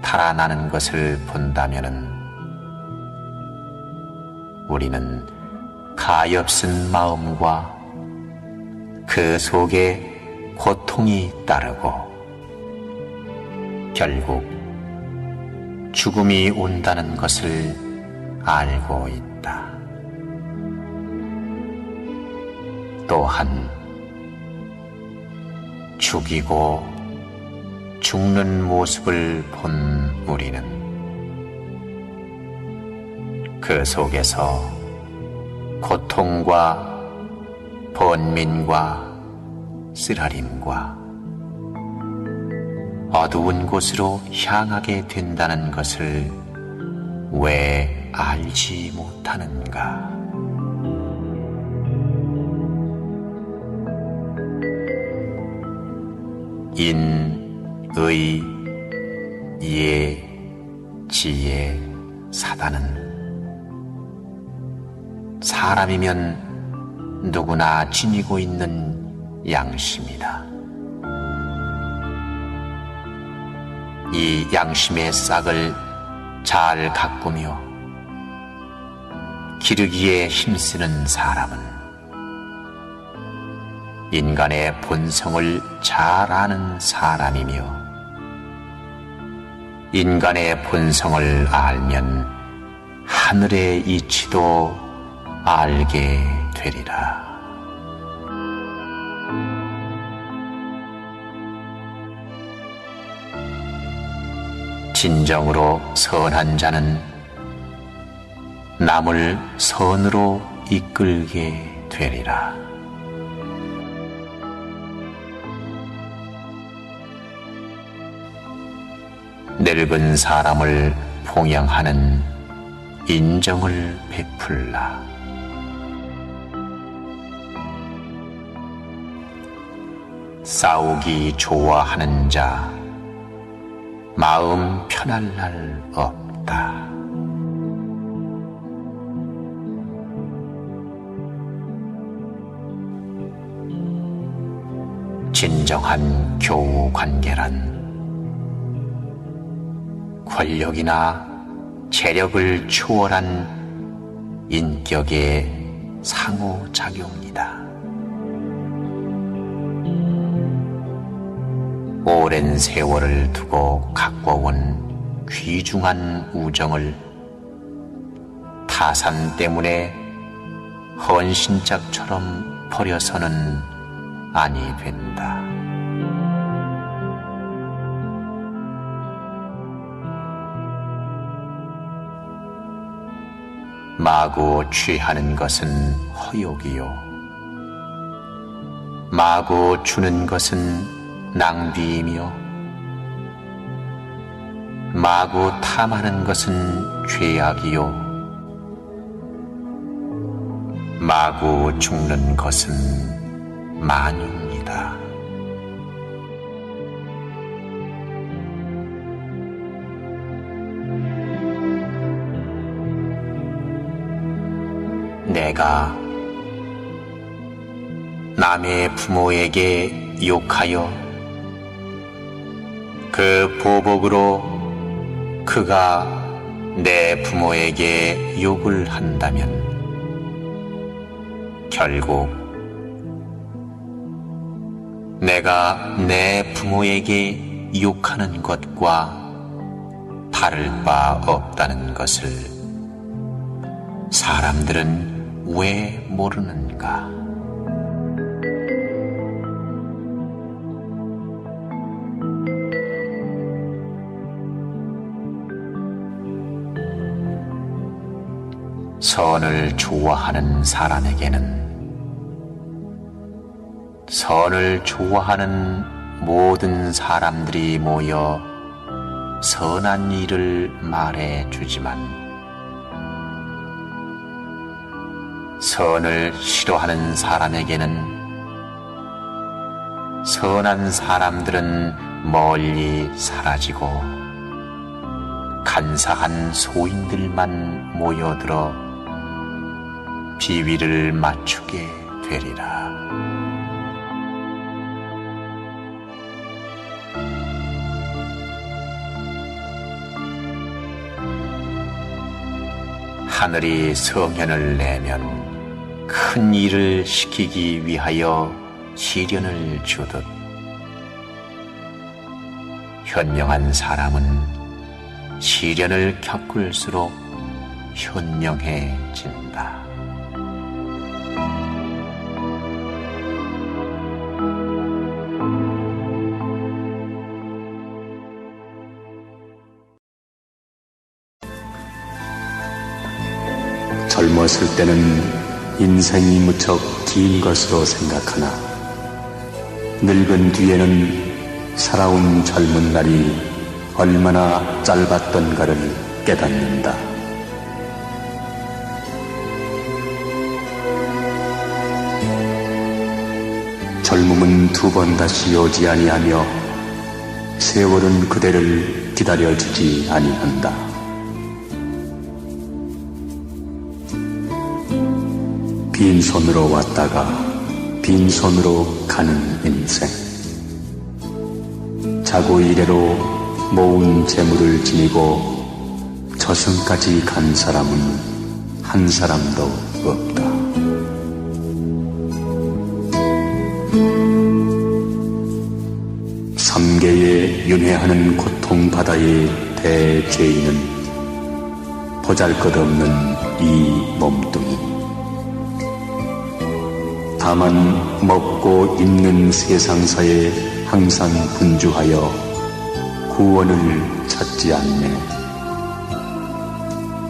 달아나는 것을 본다면은 우리는 가엾은 마음과 그 속에 고통이 따르고 결국 죽음이 온다는 것을 알고 있다. 또한 죽이고 죽는 모습을 본 우리는 그 속에서 고통과 번민과 쓰라림과 어두운 곳으로 향하게 된다는 것을 왜 알지 못하는가? 인, 의, 예, 지혜, 사단은 사람이면 누구나 지니고 있는 양심이다. 이 양심의 싹을 잘 가꾸며 기르기에 힘쓰는 사람은 인간의 본성을 잘 아는 사람이며 인간의 본성을 알면 하늘의 이치도 알게 되리라. 진정으로 선한 자는 남을 선으로 이끌게 되리라. 늙은 사람을 봉양하는 인정을 베풀라. 싸우기 좋아하는 자 마음 편할 날 없다. 진정한 교우 관계란 권력이나 재력을 초월한 인격의 상호작용이다. 오랜 세월을 두고 가꿔온 귀중한 우정을 타산 때문에 헌신짝처럼 버려서는 아니 된다. 마구 취하는 것은 허욕이요 마구 주는 것은 낭비이며 마구 탐하는 것은 죄악이요 마구 죽는 것은 만유입니다. 내가 남의 부모에게 욕하여 그 보복으로 그가 내 부모에게 욕을 한다면 결국 내가 내 부모에게 욕하는 것과 다를 바 없다는 것을 사람들은 왜 모르는가? 선을 좋아하는 사람에게는 선을 좋아하는 모든 사람들이 모여 선한 일을 말해 주지만 선을 싫어하는 사람에게는 선한 사람들은 멀리 사라지고 간사한 소인들만 모여들어 비위를 맞추게 되리라. 하늘이 성현을 내면 큰 일을 시키기 위하여 시련을 주듯 현명한 사람은 시련을 겪을수록 현명해진다. 젊었을 때는 인생이 무척 긴 것으로 생각하나 늙은 뒤에는 살아온 젊은 날이 얼마나 짧았던가를 깨닫는다. 젊음은 두 번 다시 오지 아니하며 세월은 그대를 기다려주지 아니한다. 빈손으로 왔다가 빈손으로 가는 인생. 자고 이래로 모은 재물을 지니고 저승까지 간 사람은 한 사람도 없다. 삼계에 윤회하는 고통바다의 대죄인은 보잘것없는 이 몸뚱이. 다만 먹고 입는 세상사에 항상 분주하여 구원을 찾지 않네.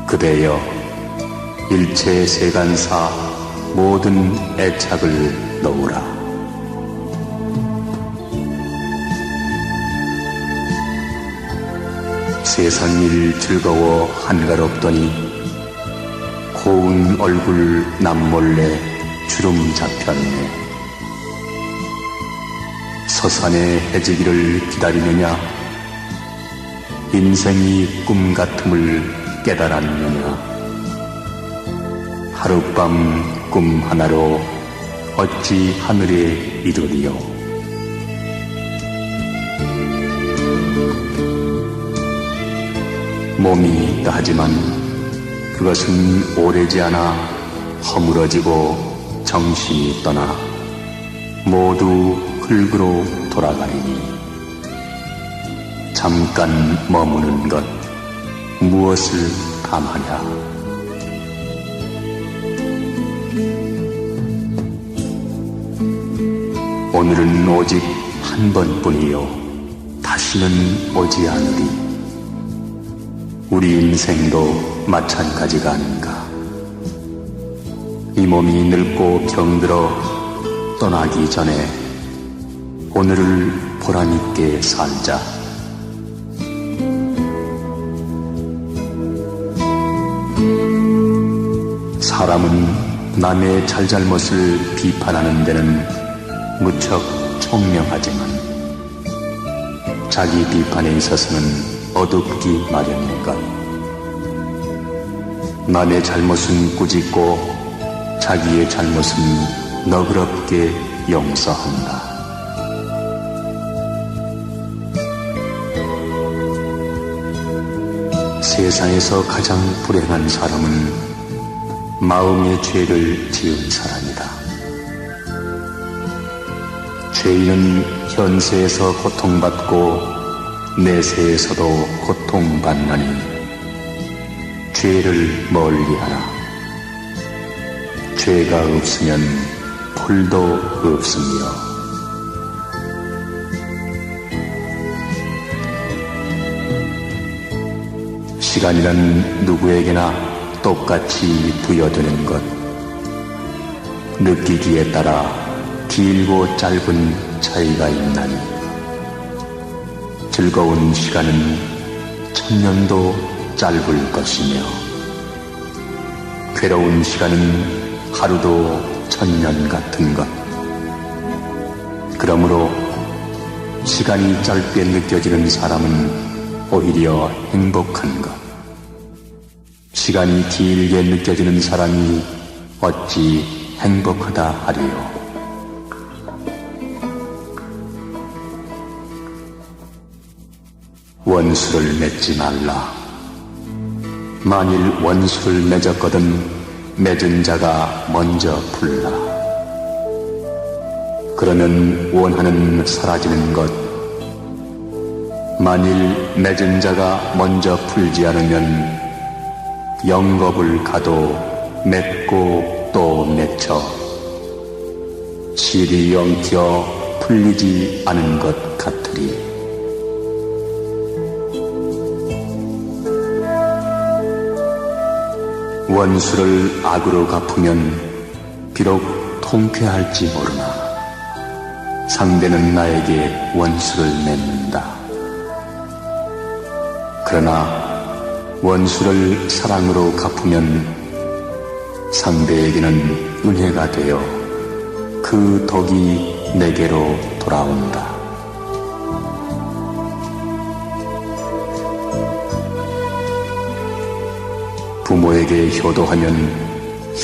그대여, 일체 세간사 모든 애착을 놓으라. 세상 일 즐거워 한가롭더니 고운 얼굴 남몰래 주름 잡혔네. 서산의 해지기를 기다리느냐, 인생이 꿈 같음을 깨달았느냐. 하룻밤 꿈 하나로 어찌 하늘에 이르리요. 몸이 있다 하지만 그것은 오래지 않아 허물어지고 정신이 떠나 모두 흙으로 돌아가리니 잠깐 머무는 것 무엇을 감하냐. 오늘은 오직 한 번뿐이요 다시는 오지 않으리. 우리 인생도 마찬가지가 아닌가. 이 몸이 늙고 병들어 떠나기 전에 오늘을 보람있게 살자. 사람은 남의 잘잘못을 비판하는 데는 무척 총명하지만 자기 비판에 있어서는 어둡기 마련인 것. 남의 잘못은 꾸짖고 자기의 잘못은 너그럽게 용서한다. 세상에서 가장 불행한 사람은 마음의 죄를 지은 사람이다. 죄인은 현세에서 고통받고 내세에서도 고통받나니 죄를 멀리하라. 죄가 없으면 폴도 없으며 시간이란 누구에게나 똑같이 부여되는 것. 느끼기에 따라 길고 짧은 차이가 있나니 즐거운 시간은 1000년도 짧을 것이며 괴로운 시간은 하루도 1000년 같은 것. 그러므로 시간이 짧게 느껴지는 사람은 오히려 행복한 것. 시간이 길게 느껴지는 사람이 어찌 행복하다 하리요. 원수를 맺지 말라. 만일 원수를 맺었거든 맺은 자가 먼저 풀라. 그러면 원한은 사라지는 것. 만일 맺은 자가 먼저 풀지 않으면 영겁을 가도 맺고 또 맺혀 실이 엉켜 풀리지 않은 것 같으리. 원수를 악으로 갚으면 비록 통쾌할지 모르나 상대는 나에게 원수를 맺는다. 그러나 원수를 사랑으로 갚으면 상대에게는 은혜가 되어 그 덕이 내게로 돌아온다. 부모에게 효도하면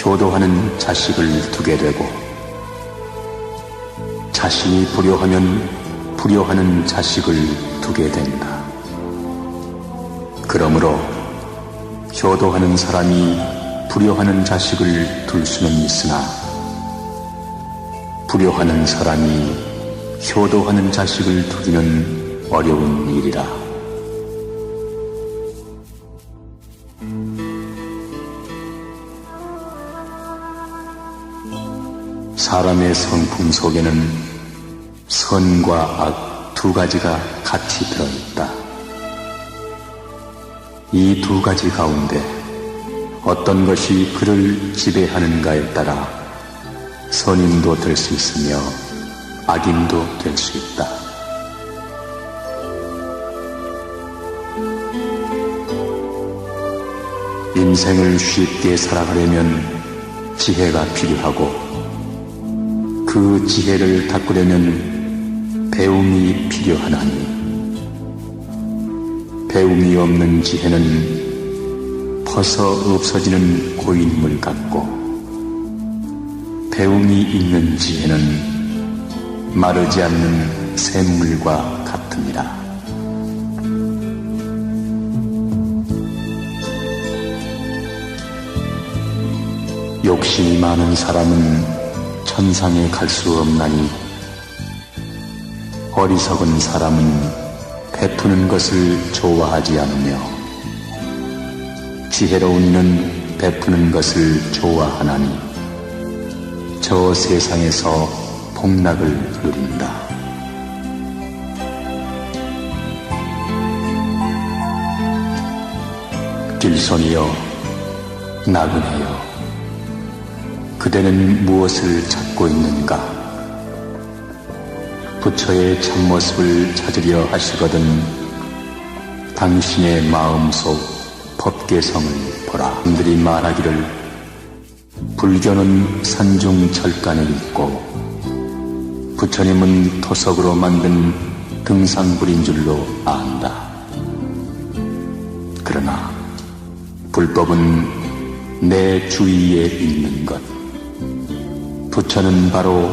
효도하는 자식을 두게 되고 자신이 불효하면 불효하는 자식을 두게 된다. 그러므로 효도하는 사람이 불효하는 자식을 둘 수는 있으나 불효하는 사람이 효도하는 자식을 두기는 어려운 일이라. 사람의 성품 속에는 선과 악 두 가지가 같이 들어있다. 이 두 가지 가운데 어떤 것이 그를 지배하는가에 따라 선임도 될 수 있으며 악임도 될 수 있다. 인생을 쉽게 살아가려면 지혜가 필요하고 그 지혜를 닦으려면 배움이 필요하나니 배움이 없는 지혜는 퍼서 없어지는 고인물 같고 배움이 있는 지혜는 마르지 않는 샘물과 같습니다. 욕심이 많은 사람은 천상에 갈 수 없나니 어리석은 사람은 베푸는 것을 좋아하지 않으며 지혜로운 이는 베푸는 것을 좋아하나니 저 세상에서 복락을 누린다. 길손이여 나그네여 그대는 무엇을 찾고 있는가? 부처의 참모습을 찾으려 하시거든 당신의 마음속 법계성을 보라. 사람들이 말하기를 불교는 산중철간에 있고 부처님은 토석으로 만든 등산불인 줄로 안다. 그러나 불법은 내 주위에 있는 것, 부처는 바로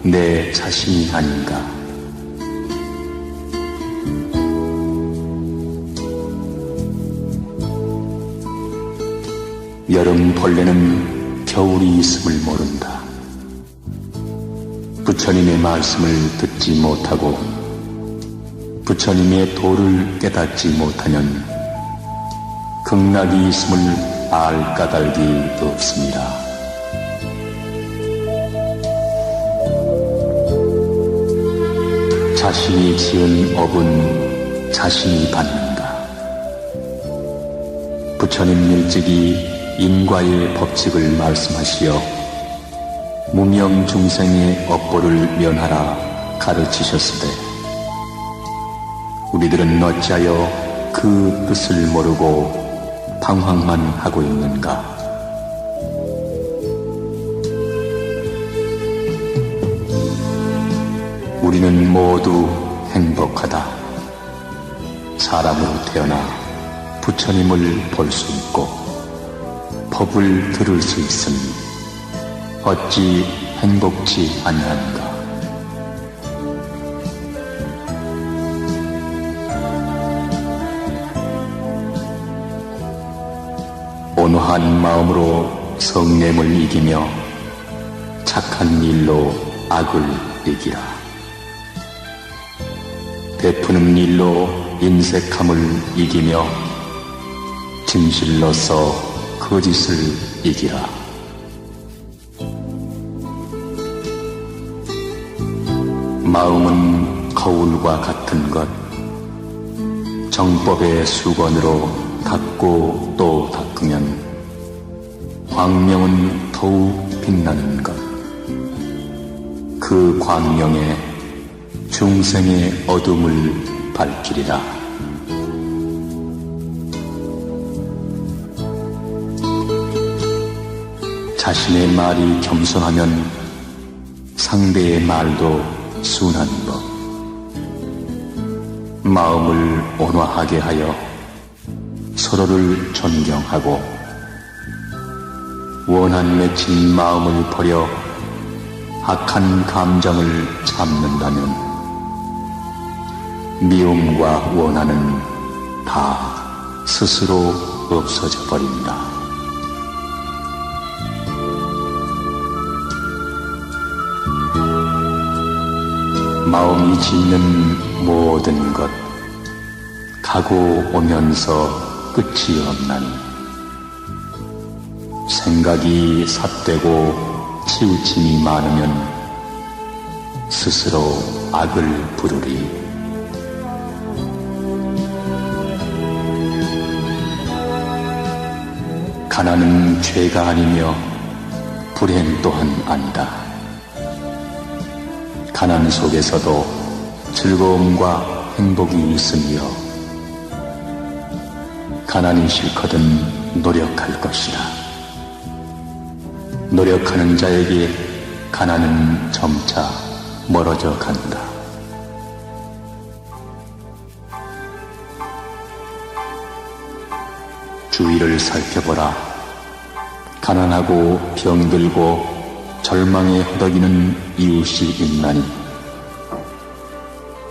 내 자신이 아닌가. 여름 벌레는 겨울이 있음을 모른다. 부처님의 말씀을 듣지 못하고 부처님의 도를 깨닫지 못하면 극락이 있음을 알 까닭이 없습니다. 자신이 지은 업은 자신이 받는다. 부처님 일찍이 인과의 법칙을 말씀하시어 무명 중생의 업보를 면하라 가르치셨으되 우리들은 어찌하여 그 뜻을 모르고 방황만 하고 있는가? 우리는 모두 행복하다. 사람으로 태어나 부처님을 볼 수 있고 법을 들을 수 있으니 어찌 행복치 아니한가? 온화한 마음으로 성냄을 이기며 착한 일로 악을 이기라. 베푸는 일로 인색함을 이기며 진실로서 거짓을 이기라. 마음은 거울과 같은 것, 정법의 수건으로 닦고 또 닦으면 광명은 더욱 빛나는 것. 그 광명에 중생의 어둠을 밝히리라. 자신의 말이 겸손하면 상대의 말도 순한 법. 마음을 온화하게 하여 서로를 존경하고 원한 맺힌 마음을 버려 악한 감정을 참는다면 미움과 원한은 다 스스로 없어져 버린다. 마음이 짓는 모든 것 가고 오면서 끝이 없나니 생각이 삿되고 치우침이 많으면 스스로 악을 부르리. 가난은 죄가 아니며 불행 또한 아니다. 가난 속에서도 즐거움과 행복이 있으며 가난이 싫거든 노력할 것이다. 노력하는 자에게 가난은 점차 멀어져 간다. 주위를 살펴보라. 가난하고 병들고 절망에 허덕이는 이웃이 있나니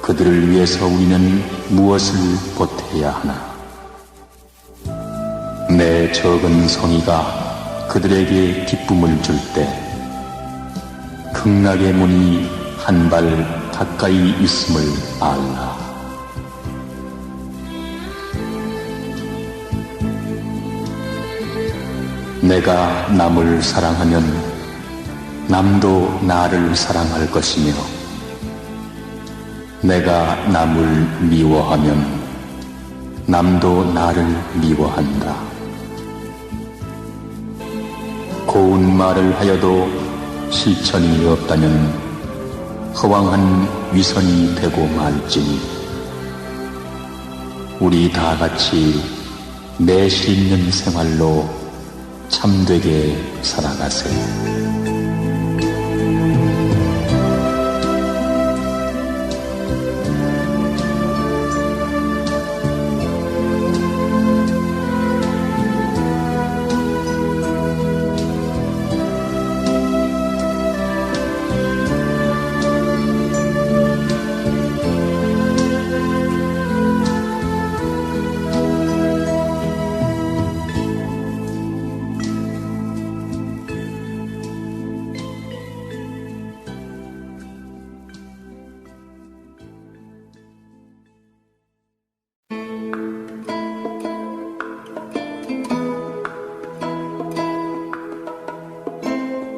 그들을 위해서 우리는 무엇을 보태야 하나? 내 적은 성의가 그들에게 기쁨을 줄 때 극락의 문이 한 발 가까이 있음을 알라. 내가 남을 사랑하면 남도 나를 사랑할 것이며 내가 남을 미워하면 남도 나를 미워한다. 고운 말을 하여도 실천이 없다면 허황한 위선이 되고 말지니 우리 다 같이 내실 있는 생활로 참되게 살아가세.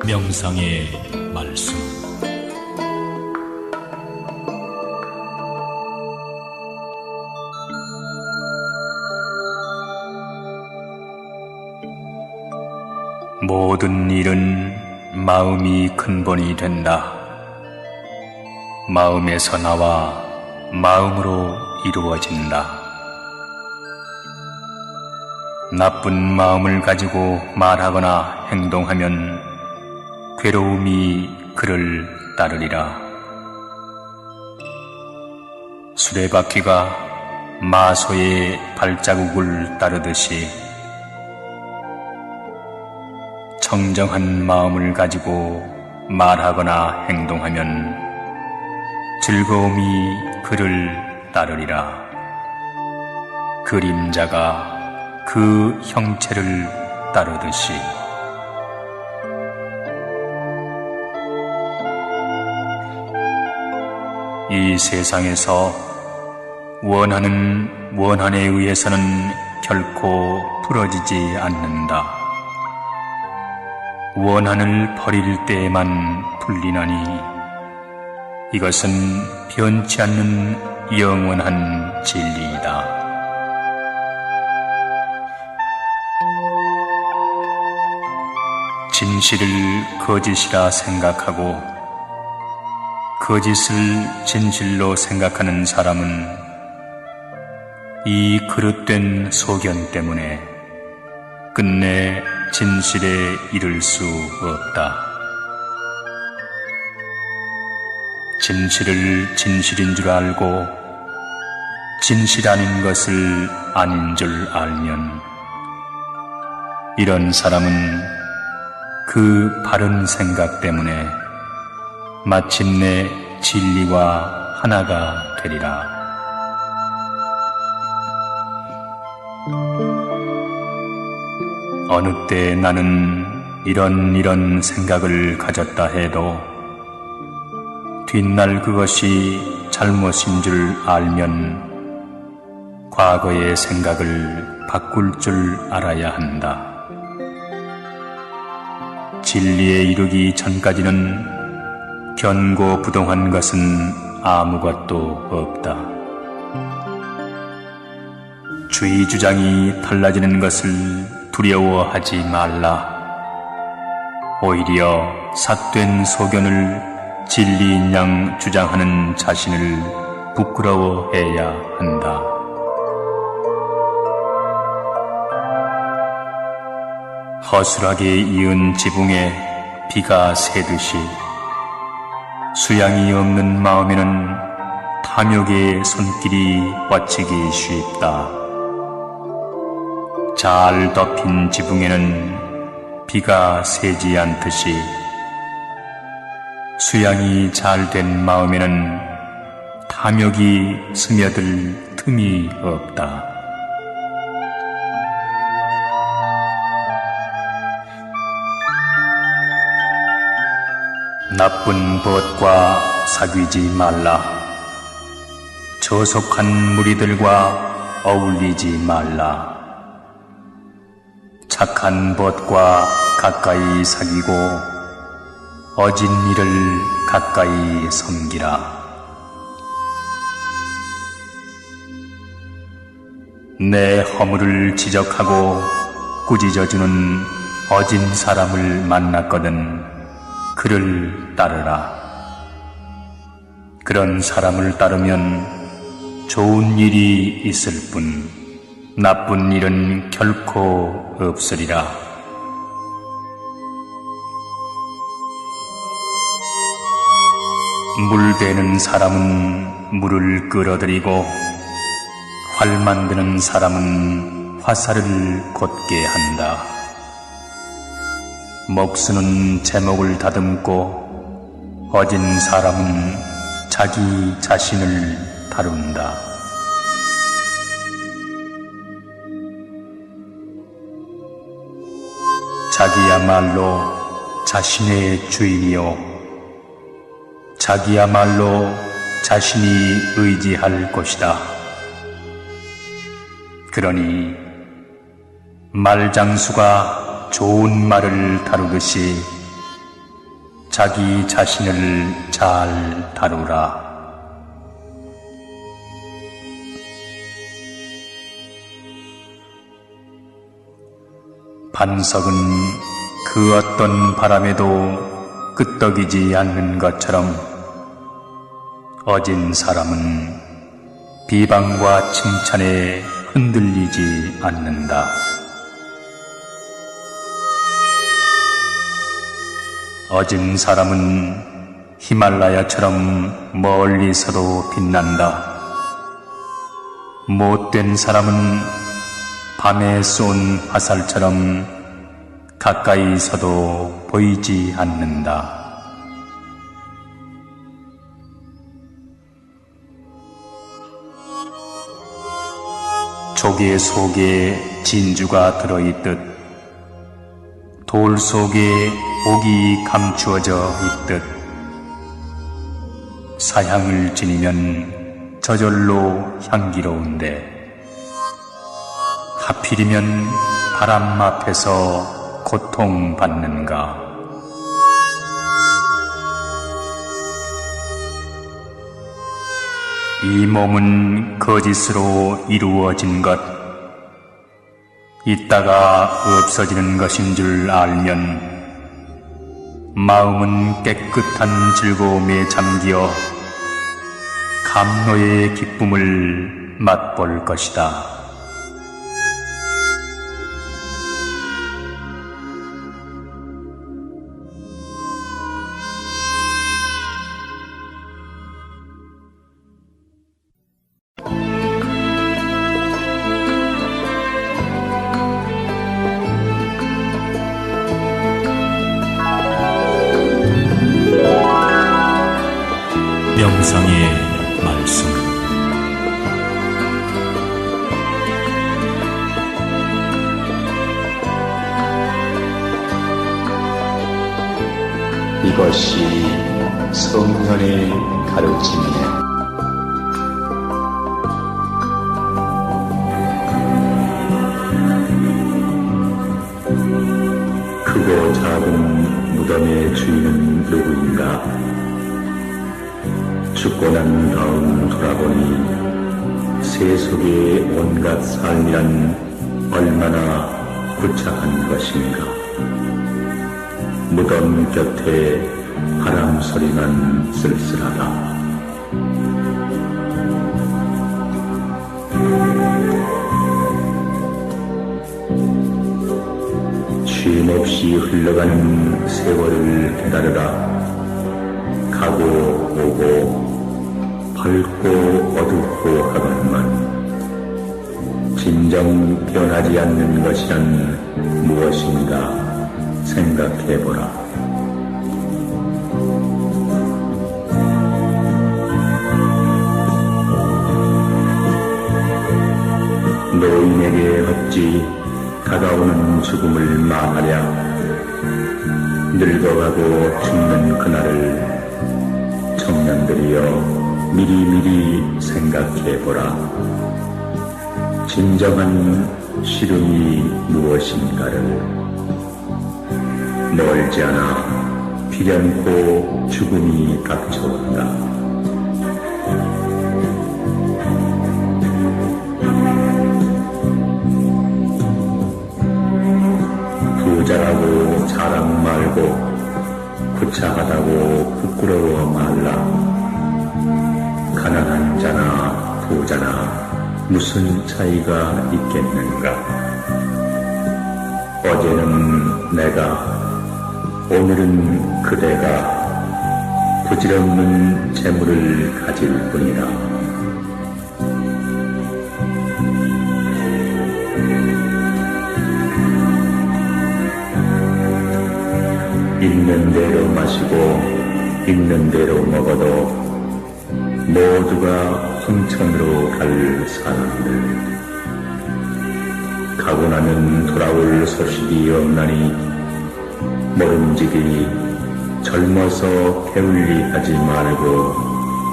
명상의 말씀. 모든 일은 마음이 근본이 된다. 마음에서 나와 마음으로 이루어진다. 나쁜 마음을 가지고 말하거나 행동하면 괴로움이 그를 따르리라. 수레바퀴가 마소의 발자국을 따르듯이 청정한 마음을 가지고 말하거나 행동하면 즐거움이 그를 따르리라. 그림자가 그 형체를 따르듯이 이 세상에서 원하는 원한에 의해서는 결코 풀어지지 않는다. 원한을 버릴 때에만 풀리나니 이것은 변치 않는 영원한 진리이다. 진실을 거짓이라 생각하고 거짓을 진실로 생각하는 사람은 이 그릇된 소견 때문에 끝내 진실에 이를 수 없다. 진실을 진실인 줄 알고 진실 아닌 것을 아닌 줄 알면 이런 사람은 그 바른 생각 때문에 마침내 진리와 하나가 되리라. 어느 때 나는 이런 생각을 가졌다 해도 뒷날 그것이 잘못인 줄 알면 과거의 생각을 바꿀 줄 알아야 한다. 진리에 이르기 전까지는 견고부동한 것은 아무것도 없다. 주의 주장이 달라지는 것을 두려워하지 말라. 오히려 삿된 소견을 진리인 양 주장하는 자신을 부끄러워해야 한다. 허술하게 이은 지붕에 비가 새듯이 수양이 없는 마음에는 탐욕의 손길이 뻗치기 쉽다. 잘 덮인 지붕에는 비가 새지 않듯이 수양이 잘 된 마음에는 탐욕이 스며들 틈이 없다. 나쁜 벗과 사귀지 말라. 저속한 무리들과 어울리지 말라. 착한 벗과 가까이 사귀고 어진 이를 가까이 섬기라. 내 허물을 지적하고 꾸짖어주는 어진 사람을 만났거든 그를 따르라. 그런 사람을 따르면 좋은 일이 있을 뿐 나쁜 일은 결코 없으리라. 물 대는 사람은 물을 끌어들이고 활 만드는 사람은 화살을 곧게 한다. 목수는 제목을 다듬고 어진 사람은 자기 자신을 다룬다. 자기야말로 자신의 주인이요 자기야말로 자신이 의지할 것이다. 그러니 말장수가 좋은 말을 다루듯이 자기 자신을 잘 다루라. 반석은 그 어떤 바람에도 끄떡이지 않는 것처럼 어진 사람은 비방과 칭찬에 흔들리지 않는다. 어진 사람은 히말라야처럼 멀리서도 빛난다. 못된 사람은 밤에 쏜 화살처럼 가까이서도 보이지 않는다. 조개 속에 진주가 들어있듯 돌 속에 옥이 감추어져 있듯 사향을 지니면 저절로 향기로운데 하필이면 바람 앞에서 고통받는가. 이 몸은 거짓으로 이루어진 것, 있다가 없어지는 것인 줄 알면 마음은 깨끗한 즐거움에 잠겨 감노의 기쁨을 맛볼 것이다. 명상의 말씀. 이것이 성현의 가르침이네. 크고 작은 주인은 누구인가? 죽고 난 다음 돌아보니 세속의 온갖 삶이란 얼마나 구차한 것인가. 무덤 곁에 바람 소리만 쓸쓸하다. 쉼없이 흘러가는 세월을 기다려라. 가고 오고 밝고 어둡고 하건만 진정 변하지 않는 것이란 무엇인가 생각해보라. 노인에게 어찌 다가오는 죽음을 말하랴. 늙어가고 죽는 그날을 청년들이여 미리미리 생각해보라. 진정한 시름이 무엇인가를. 멀지 않아 비련코 죽음이 닥쳐온다. 부자라고 자랑 말고 구차하다고 부끄러워 말라. 가난한 자나 부자나 무슨 차이가 있겠는가. 어제는 내가, 오늘은 그대가 부질없는 재물을 가질 뿐이라. 있는 대로 마시고 있는 대로 먹어도 모두가 홍천으로 갈 사람들. 가고 나면 돌아올 소식이 없나니 모름지기 젊어서 게을리 하지 말고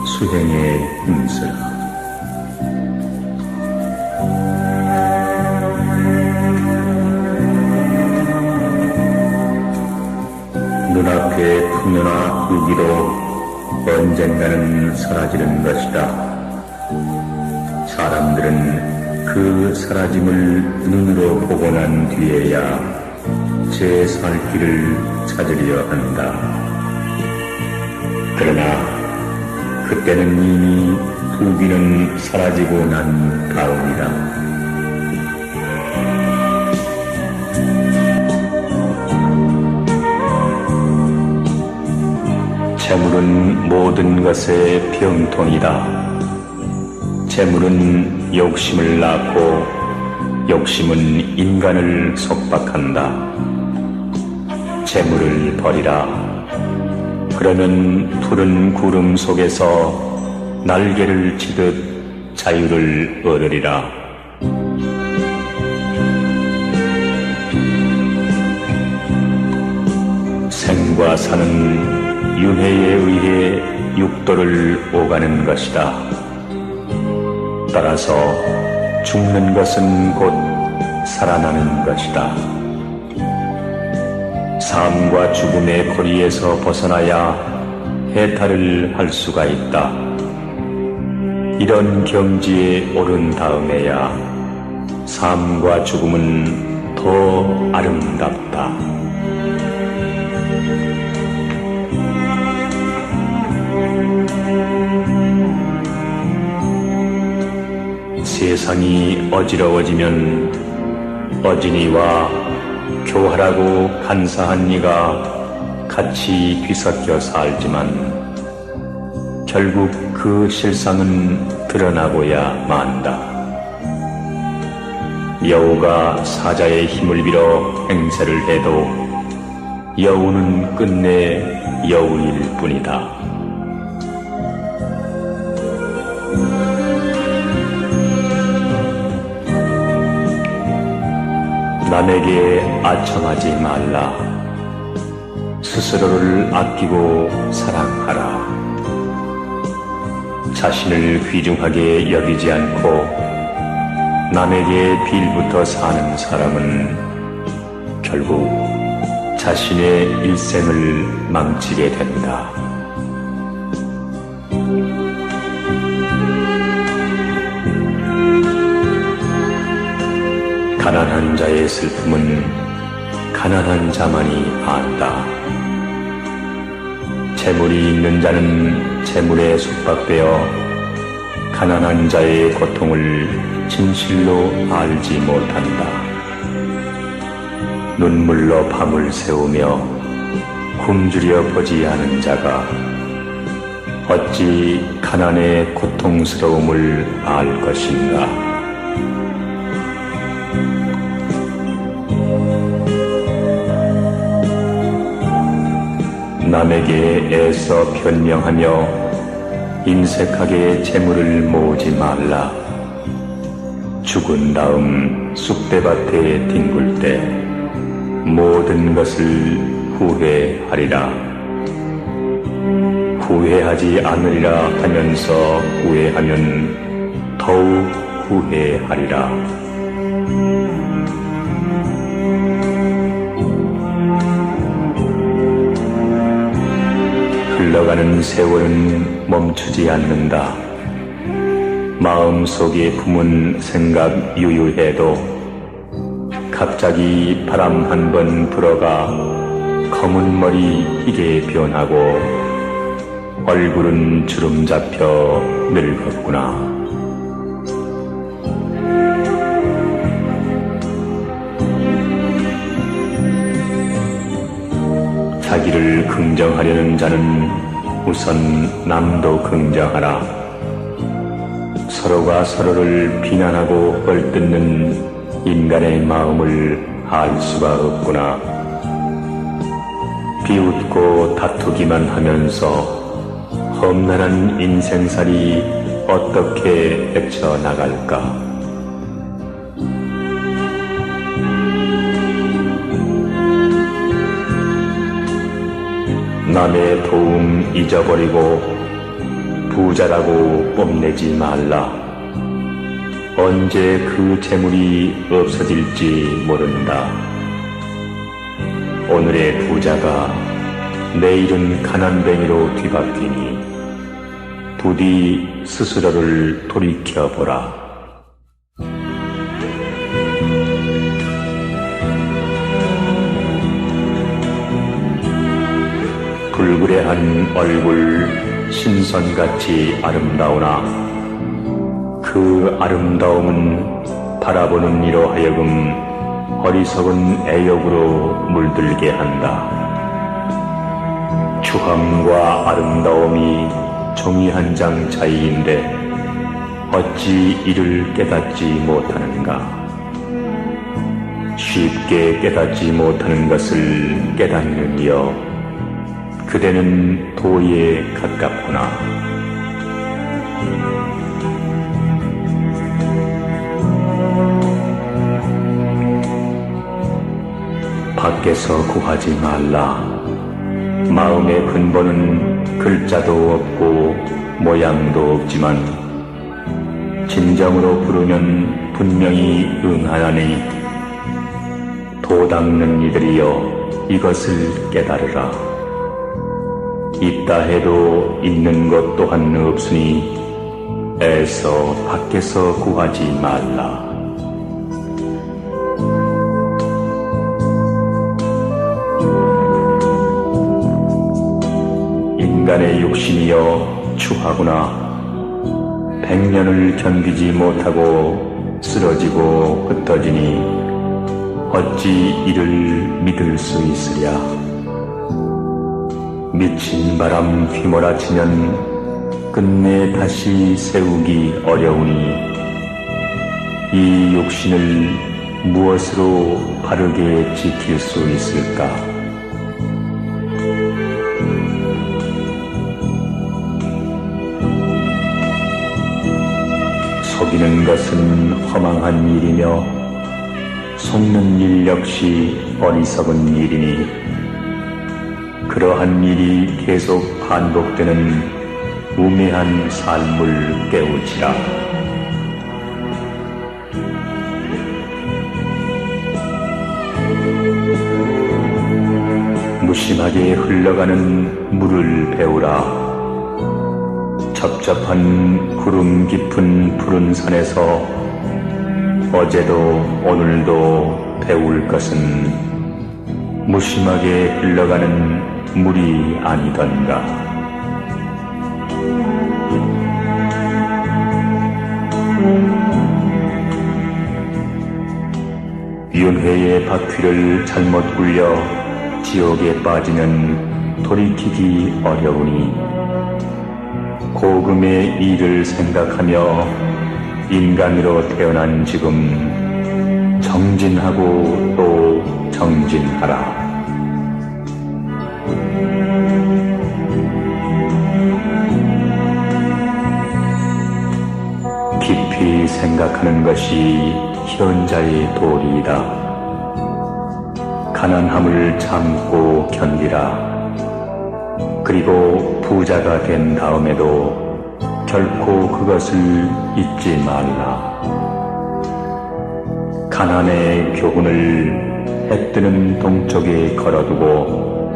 수행에 힘쓰라. 눈앞에 풍요나 유기도 언젠가는 사라지는 것이다. 사람들은 그 사라짐을 눈으로 보고 난 뒤에야 제 살 길을 찾으려 한다. 그러나 그때는 이미 부귀는 사라지고 난 다음이다. 재물은 모든 것의 병통이다. 재물은 욕심을 낳고 욕심은 인간을 속박한다. 재물을 버리라. 그러면 푸른 구름 속에서 날개를 치듯 자유를 얻으리라. 생과 사는 윤회에 의해 육도를 오가는 것이다. 따라서 죽는 것은 곧 살아나는 것이다. 삶과 죽음의 고리에서 벗어나야 해탈을 할 수가 있다. 이런 경지에 오른 다음에야 삶과 죽음은 더 아름답다. 세상이 어지러워지면 어진이와 교활하고 간사한 이가 같이 뒤섞여 살지만 결국 그 실상은 드러나고야 만다. 여우가 사자의 힘을 빌어 행세를 해도 여우는 끝내 여우일 뿐이다. 남에게 아첨하지 말라. 스스로를 아끼고 사랑하라. 자신을 귀중하게 여기지 않고 남에게 빌부터 사는 사람은 결국 자신의 일생을 망치게 된다. 가난한 자의 슬픔은 가난한 자만이 안다. 재물이 있는 자는 재물에 속박되어 가난한 자의 고통을 진실로 알지 못한다. 눈물로 밤을 새우며 굶주려 보지 않은 자가 어찌 가난의 고통스러움을 알 것인가. 남에게 애써 변명하며 인색하게 재물을 모으지 말라. 죽은 다음 쑥대밭에 뒹굴 때 모든 것을 후회하리라. 후회하지 않으리라 하면서 후회하면 더욱 후회하리라. 흘러가는 세월은 멈추지 않는다. 마음속에 품은 생각 유유해도 갑자기 바람 한 번 불어가 검은 머리 희게 변하고 얼굴은 주름 잡혀 늙었구나. 자기를 긍정하려는 자는 우선 남도 긍정하라. 서로가 서로를 비난하고 헐뜯는 인간의 마음을 알 수가 없구나. 비웃고 다투기만 하면서 험난한 인생살이 어떻게 헤쳐나갈까. 남의 도움 잊어버리고 부자라고 뽐내지 말라. 언제 그 재물이 없어질지 모른다. 오늘의 부자가 내일은 가난뱅이로 뒤바뀌니 부디 스스로를 돌이켜보라. 불그레한 얼굴 신선같이 아름다우나 그 아름다움은 바라보는 이로 하여금 어리석은 애욕으로 물들게 한다. 추함과 아름다움이 종이 한 장 차이인데 어찌 이를 깨닫지 못하는가. 쉽게 깨닫지 못하는 것을 깨닫는 이여 그대는 도에 가깝구나. 밖에서 구하지 말라. 마음의 근본은 글자도 없고 모양도 없지만 진정으로 부르면 분명히 응하나니 도 닦는 이들이여 이것을 깨달으라. 있다 해도 있는 것 또한 없으니 애써 밖에서 구하지 말라. 인간의 욕심이여 추하구나. 100년을 견디지 못하고 쓰러지고 흩어지니 어찌 이를 믿을 수 있으랴. 미친 바람 휘몰아치면 끝내 다시 세우기 어려우니 이 육신을 무엇으로 바르게 지킬 수 있을까? 속이는 것은 허망한 일이며 속는 일 역시 어리석은 일이니 그러한 일이 계속 반복되는 우매한 삶을 깨우치라. 무심하게 흘러가는 물을 배우라. 첩첩한 구름 깊은 푸른 산에서 어제도 오늘도 배울 것은 무심하게 흘러가는 물이 아니던가. 윤회의 바퀴를 잘못 굴려 지옥에 빠지면 돌이키기 어려우니 고금의 일을 생각하며 인간으로 태어난 지금 정진하고 또 정진하라. 깊이 생각하는 것이 현자의 도리이다. 가난함을 참고 견디라. 그리고 부자가 된 다음에도 결코 그것을 잊지 말라. 가난의 교훈을 해 뜨는 동쪽에 걸어두고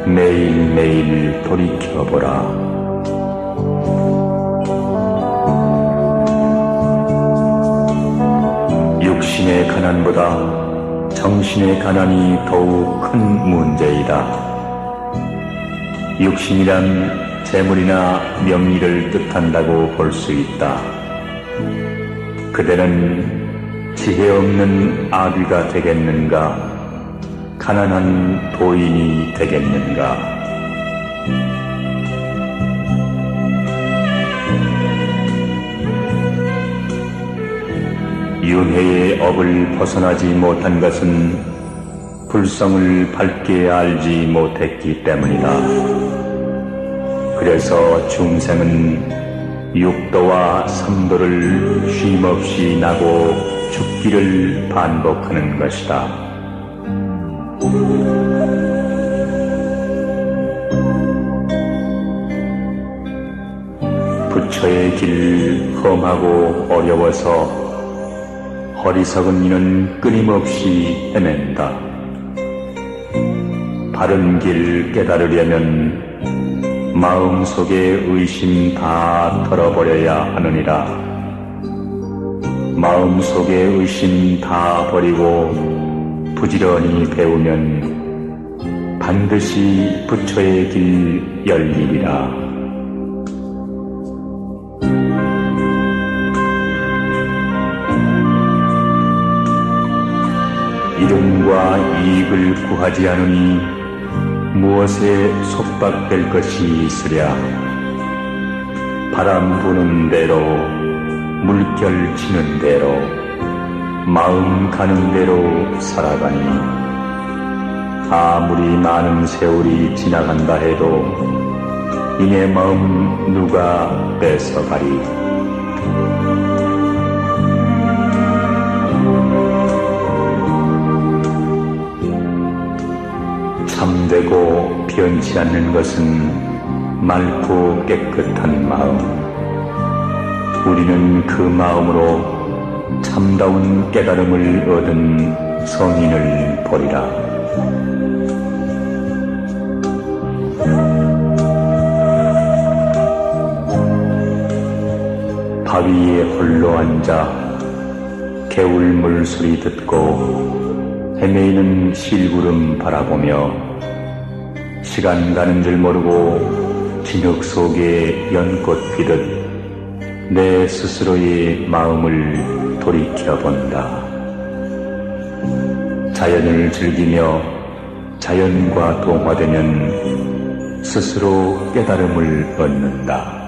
매일매일 돌이켜보라. 육신의 가난보다 정신의 가난이 더욱 큰 문제이다. 육신이란 재물이나 명의를 뜻한다고 볼 수 있다. 그대는 지혜 없는 아비가 되겠는가? 가난한 도인이 되겠는가? 윤회의 업을 벗어나지 못한 것은 불성을 밝게 알지 못했기 때문이다. 그래서 중생은 육도와 삼도를 쉼없이 나고 죽기를 반복하는 것이다. 부처의 길 험하고 어려워서 어리석은 이는 끊임없이 헤맨다. 바른 길 깨달으려면 마음속의 의심 다 털어버려야 하느니라. 마음속의 의심 다 버리고 부지런히 배우면 반드시 부처의 길 열리리라. 이름과 이익을 구하지 않으니 무엇에 속박될 것이 있으랴. 바람 부는 대로 물결 치는 대로 마음 가는 대로 살아가니 아무리 많은 세월이 지나간다 해도 이내 마음 누가 뺏어가리. 참되고 변치 않는 것은 맑고 깨끗한 마음. 우리는 그 마음으로 참다운 깨달음을 얻은 성인을 보리라. 바위에 홀로 앉아 개울 물소리 듣고 헤매이는 실구름 바라보며 시간 가는 줄 모르고 진흙 속에 연꽃 피듯 내 스스로의 마음을 돌이켜본다. 자연을 즐기며 자연과 동화되면 스스로 깨달음을 얻는다.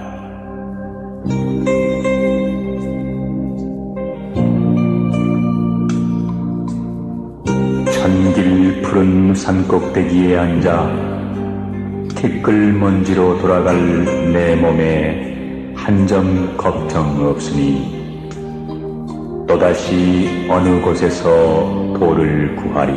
천길 푸른 산꼭대기에 앉아 티끌 먼지로 돌아갈 내 몸에 한 점 걱정 없으니 또다시 어느 곳에서 도를 구하리.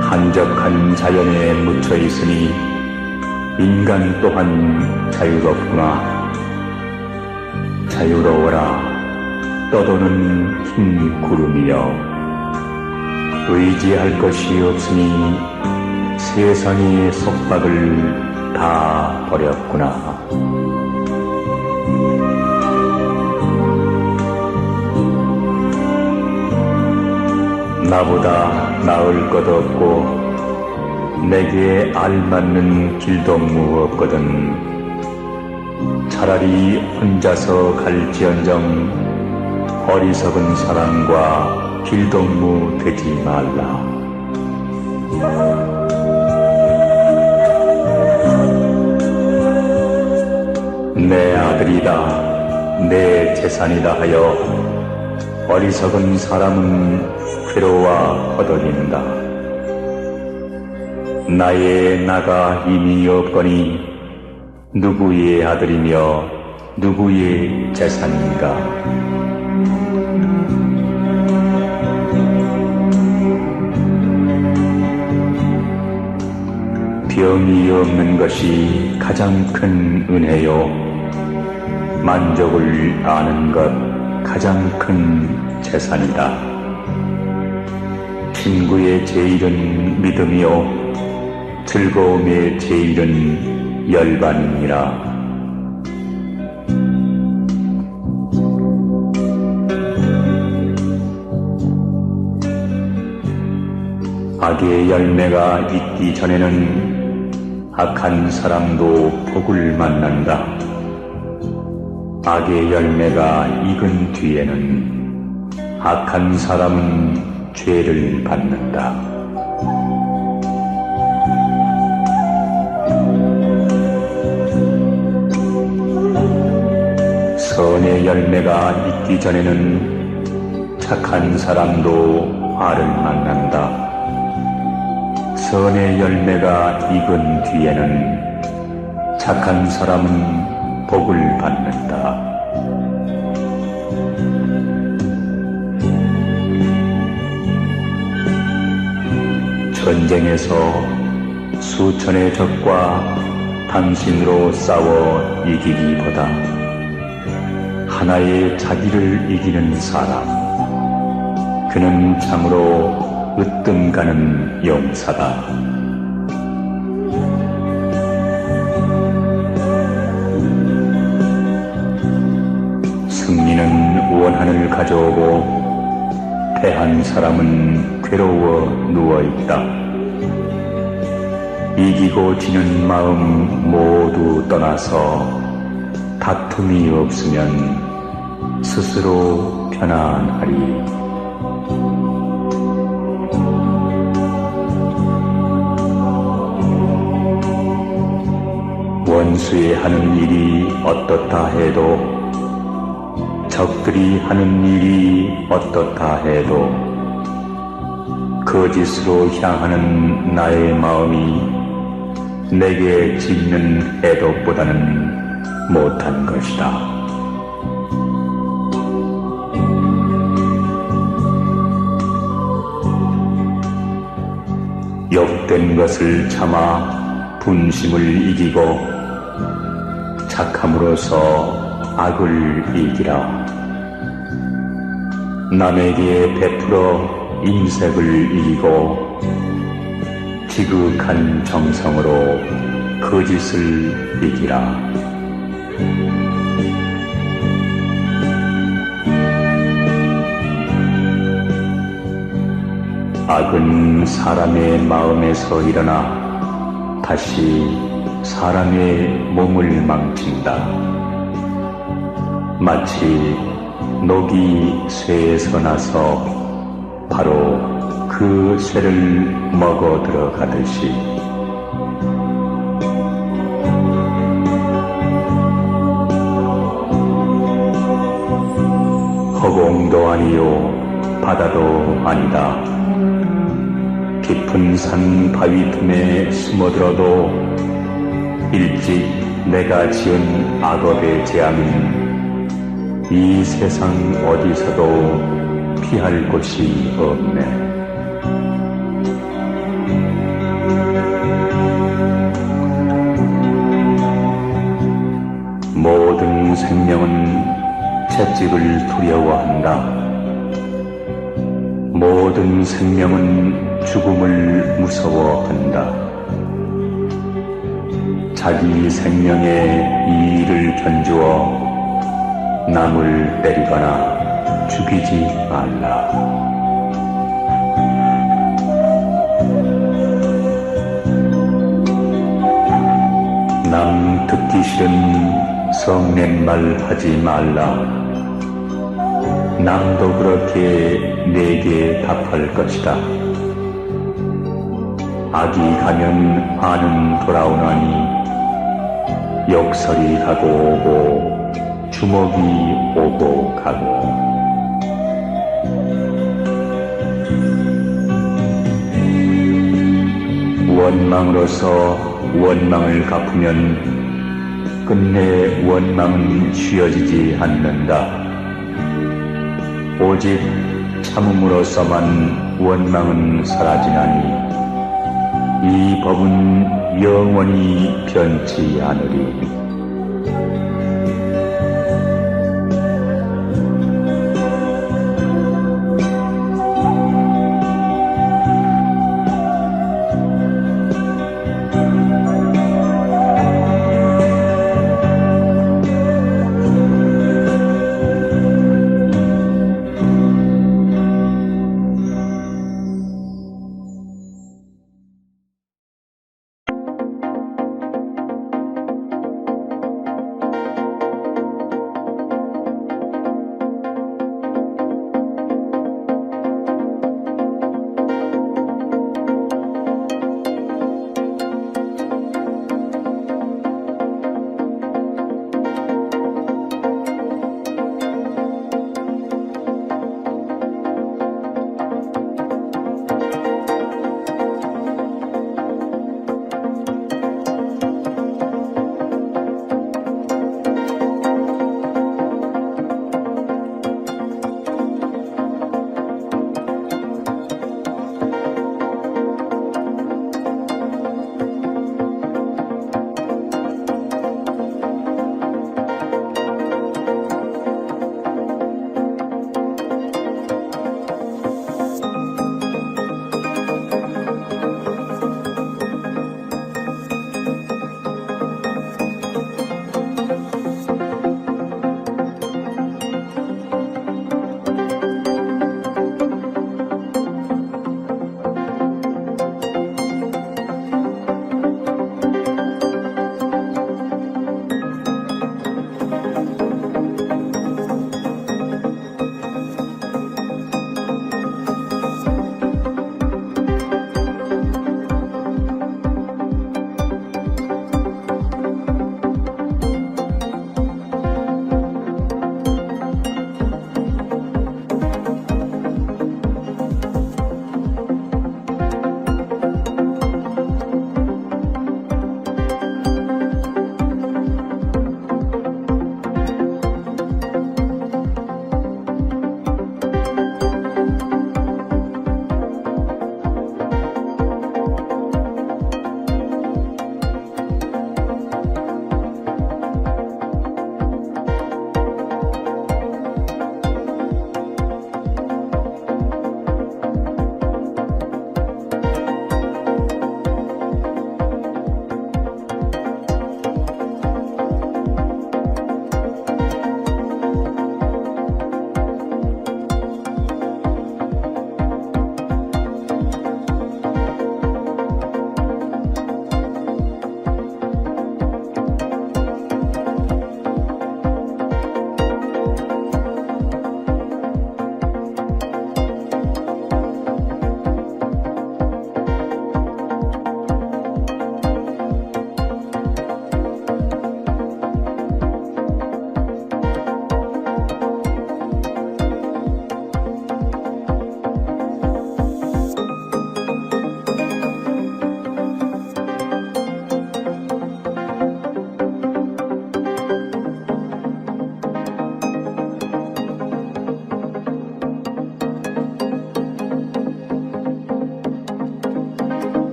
한적한 자연에 묻혀 있으니 인간 또한 자유롭구나. 자유로워라. 떠도는 흰 구름이여 의지할 것이 없으니 세상의 속박을 다 버렸구나. 나보다 나을 것 없고 내게 알맞는 길동무 없거든. 차라리 혼자서 갈지언정 어리석은 사람과 길동무 되지 말라. 내 아들이다, 내 재산이다 하여 어리석은 사람은 괴로워 허덕인다. 나의 나가 이미 없거니 누구의 아들이며 누구의 재산인가. 병이 없는 것이 가장 큰 은혜요 만족을 아는 것 가장 큰 재산이다. 친구의 제일은 믿음이요 즐거움의 제일은 열반이니라. 악의 열매가 있기 전에는 악한 사람도 복을 만난다. 악의 열매가 익은 뒤에는 악한 사람은 죄를 받는다. 선의 열매가 있기 전에는 착한 사람도 화를 만난다. 선의 열매가 익은 뒤에는 착한 사람은 복을 받는다. 전쟁에서 수천의 적과 당신으로 싸워 이기기보다 하나의 자기를 이기는 사람, 그는 참으로 으뜸 가는 용사다. 승리는 원한을 가져오고 패한 사람은 괴로워 누워있다. 이기고 지는 마음 모두 떠나서 다툼이 없으면 스스로 편안하리. 원수의 하는 일이 어떻다 해도 적들이 하는 일이 어떻다 해도 거짓으로 향하는 나의 마음이 내게 짓는 해독보다는 못한 것이다. 욕된 것을 참아 분심을 이기고 착함으로써 악을 이기라. 남에게 베풀어 인색을 이기고 지극한 정성으로 거짓을 이기라. 악은 사람의 마음에서 일어나 다시 사람의 몸을 망친다. 마치 녹이 쇠에서 나서 바로 그 쇠를 먹어 들어가듯이. 허공도 아니요 바다도 아니다. 깊은 산 바위 틈에 숨어들어도 일찍 내가 지은 악업의 재앙은 이 세상 어디서도 피할 곳이 없네. 모든 생명은 채찍을 두려워한다. 모든 생명은 죽음을 무서워한다. 자기 생명에 이의를 견주어 남을 때리거나 죽이지 말라. 남 듣기 싫은 성냄말 하지 말라. 남도 그렇게 내게 답할 것이다. 악이 가면 안은 돌아오나니 역설이 가고 오고 주먹이 오고 가고. 원망으로서 원망을 갚으면 끝내 원망은 쉬어지지 않는다. 오직 참음으로서만 원망은 사라지나니 이 법은 영원히 변치 않으리.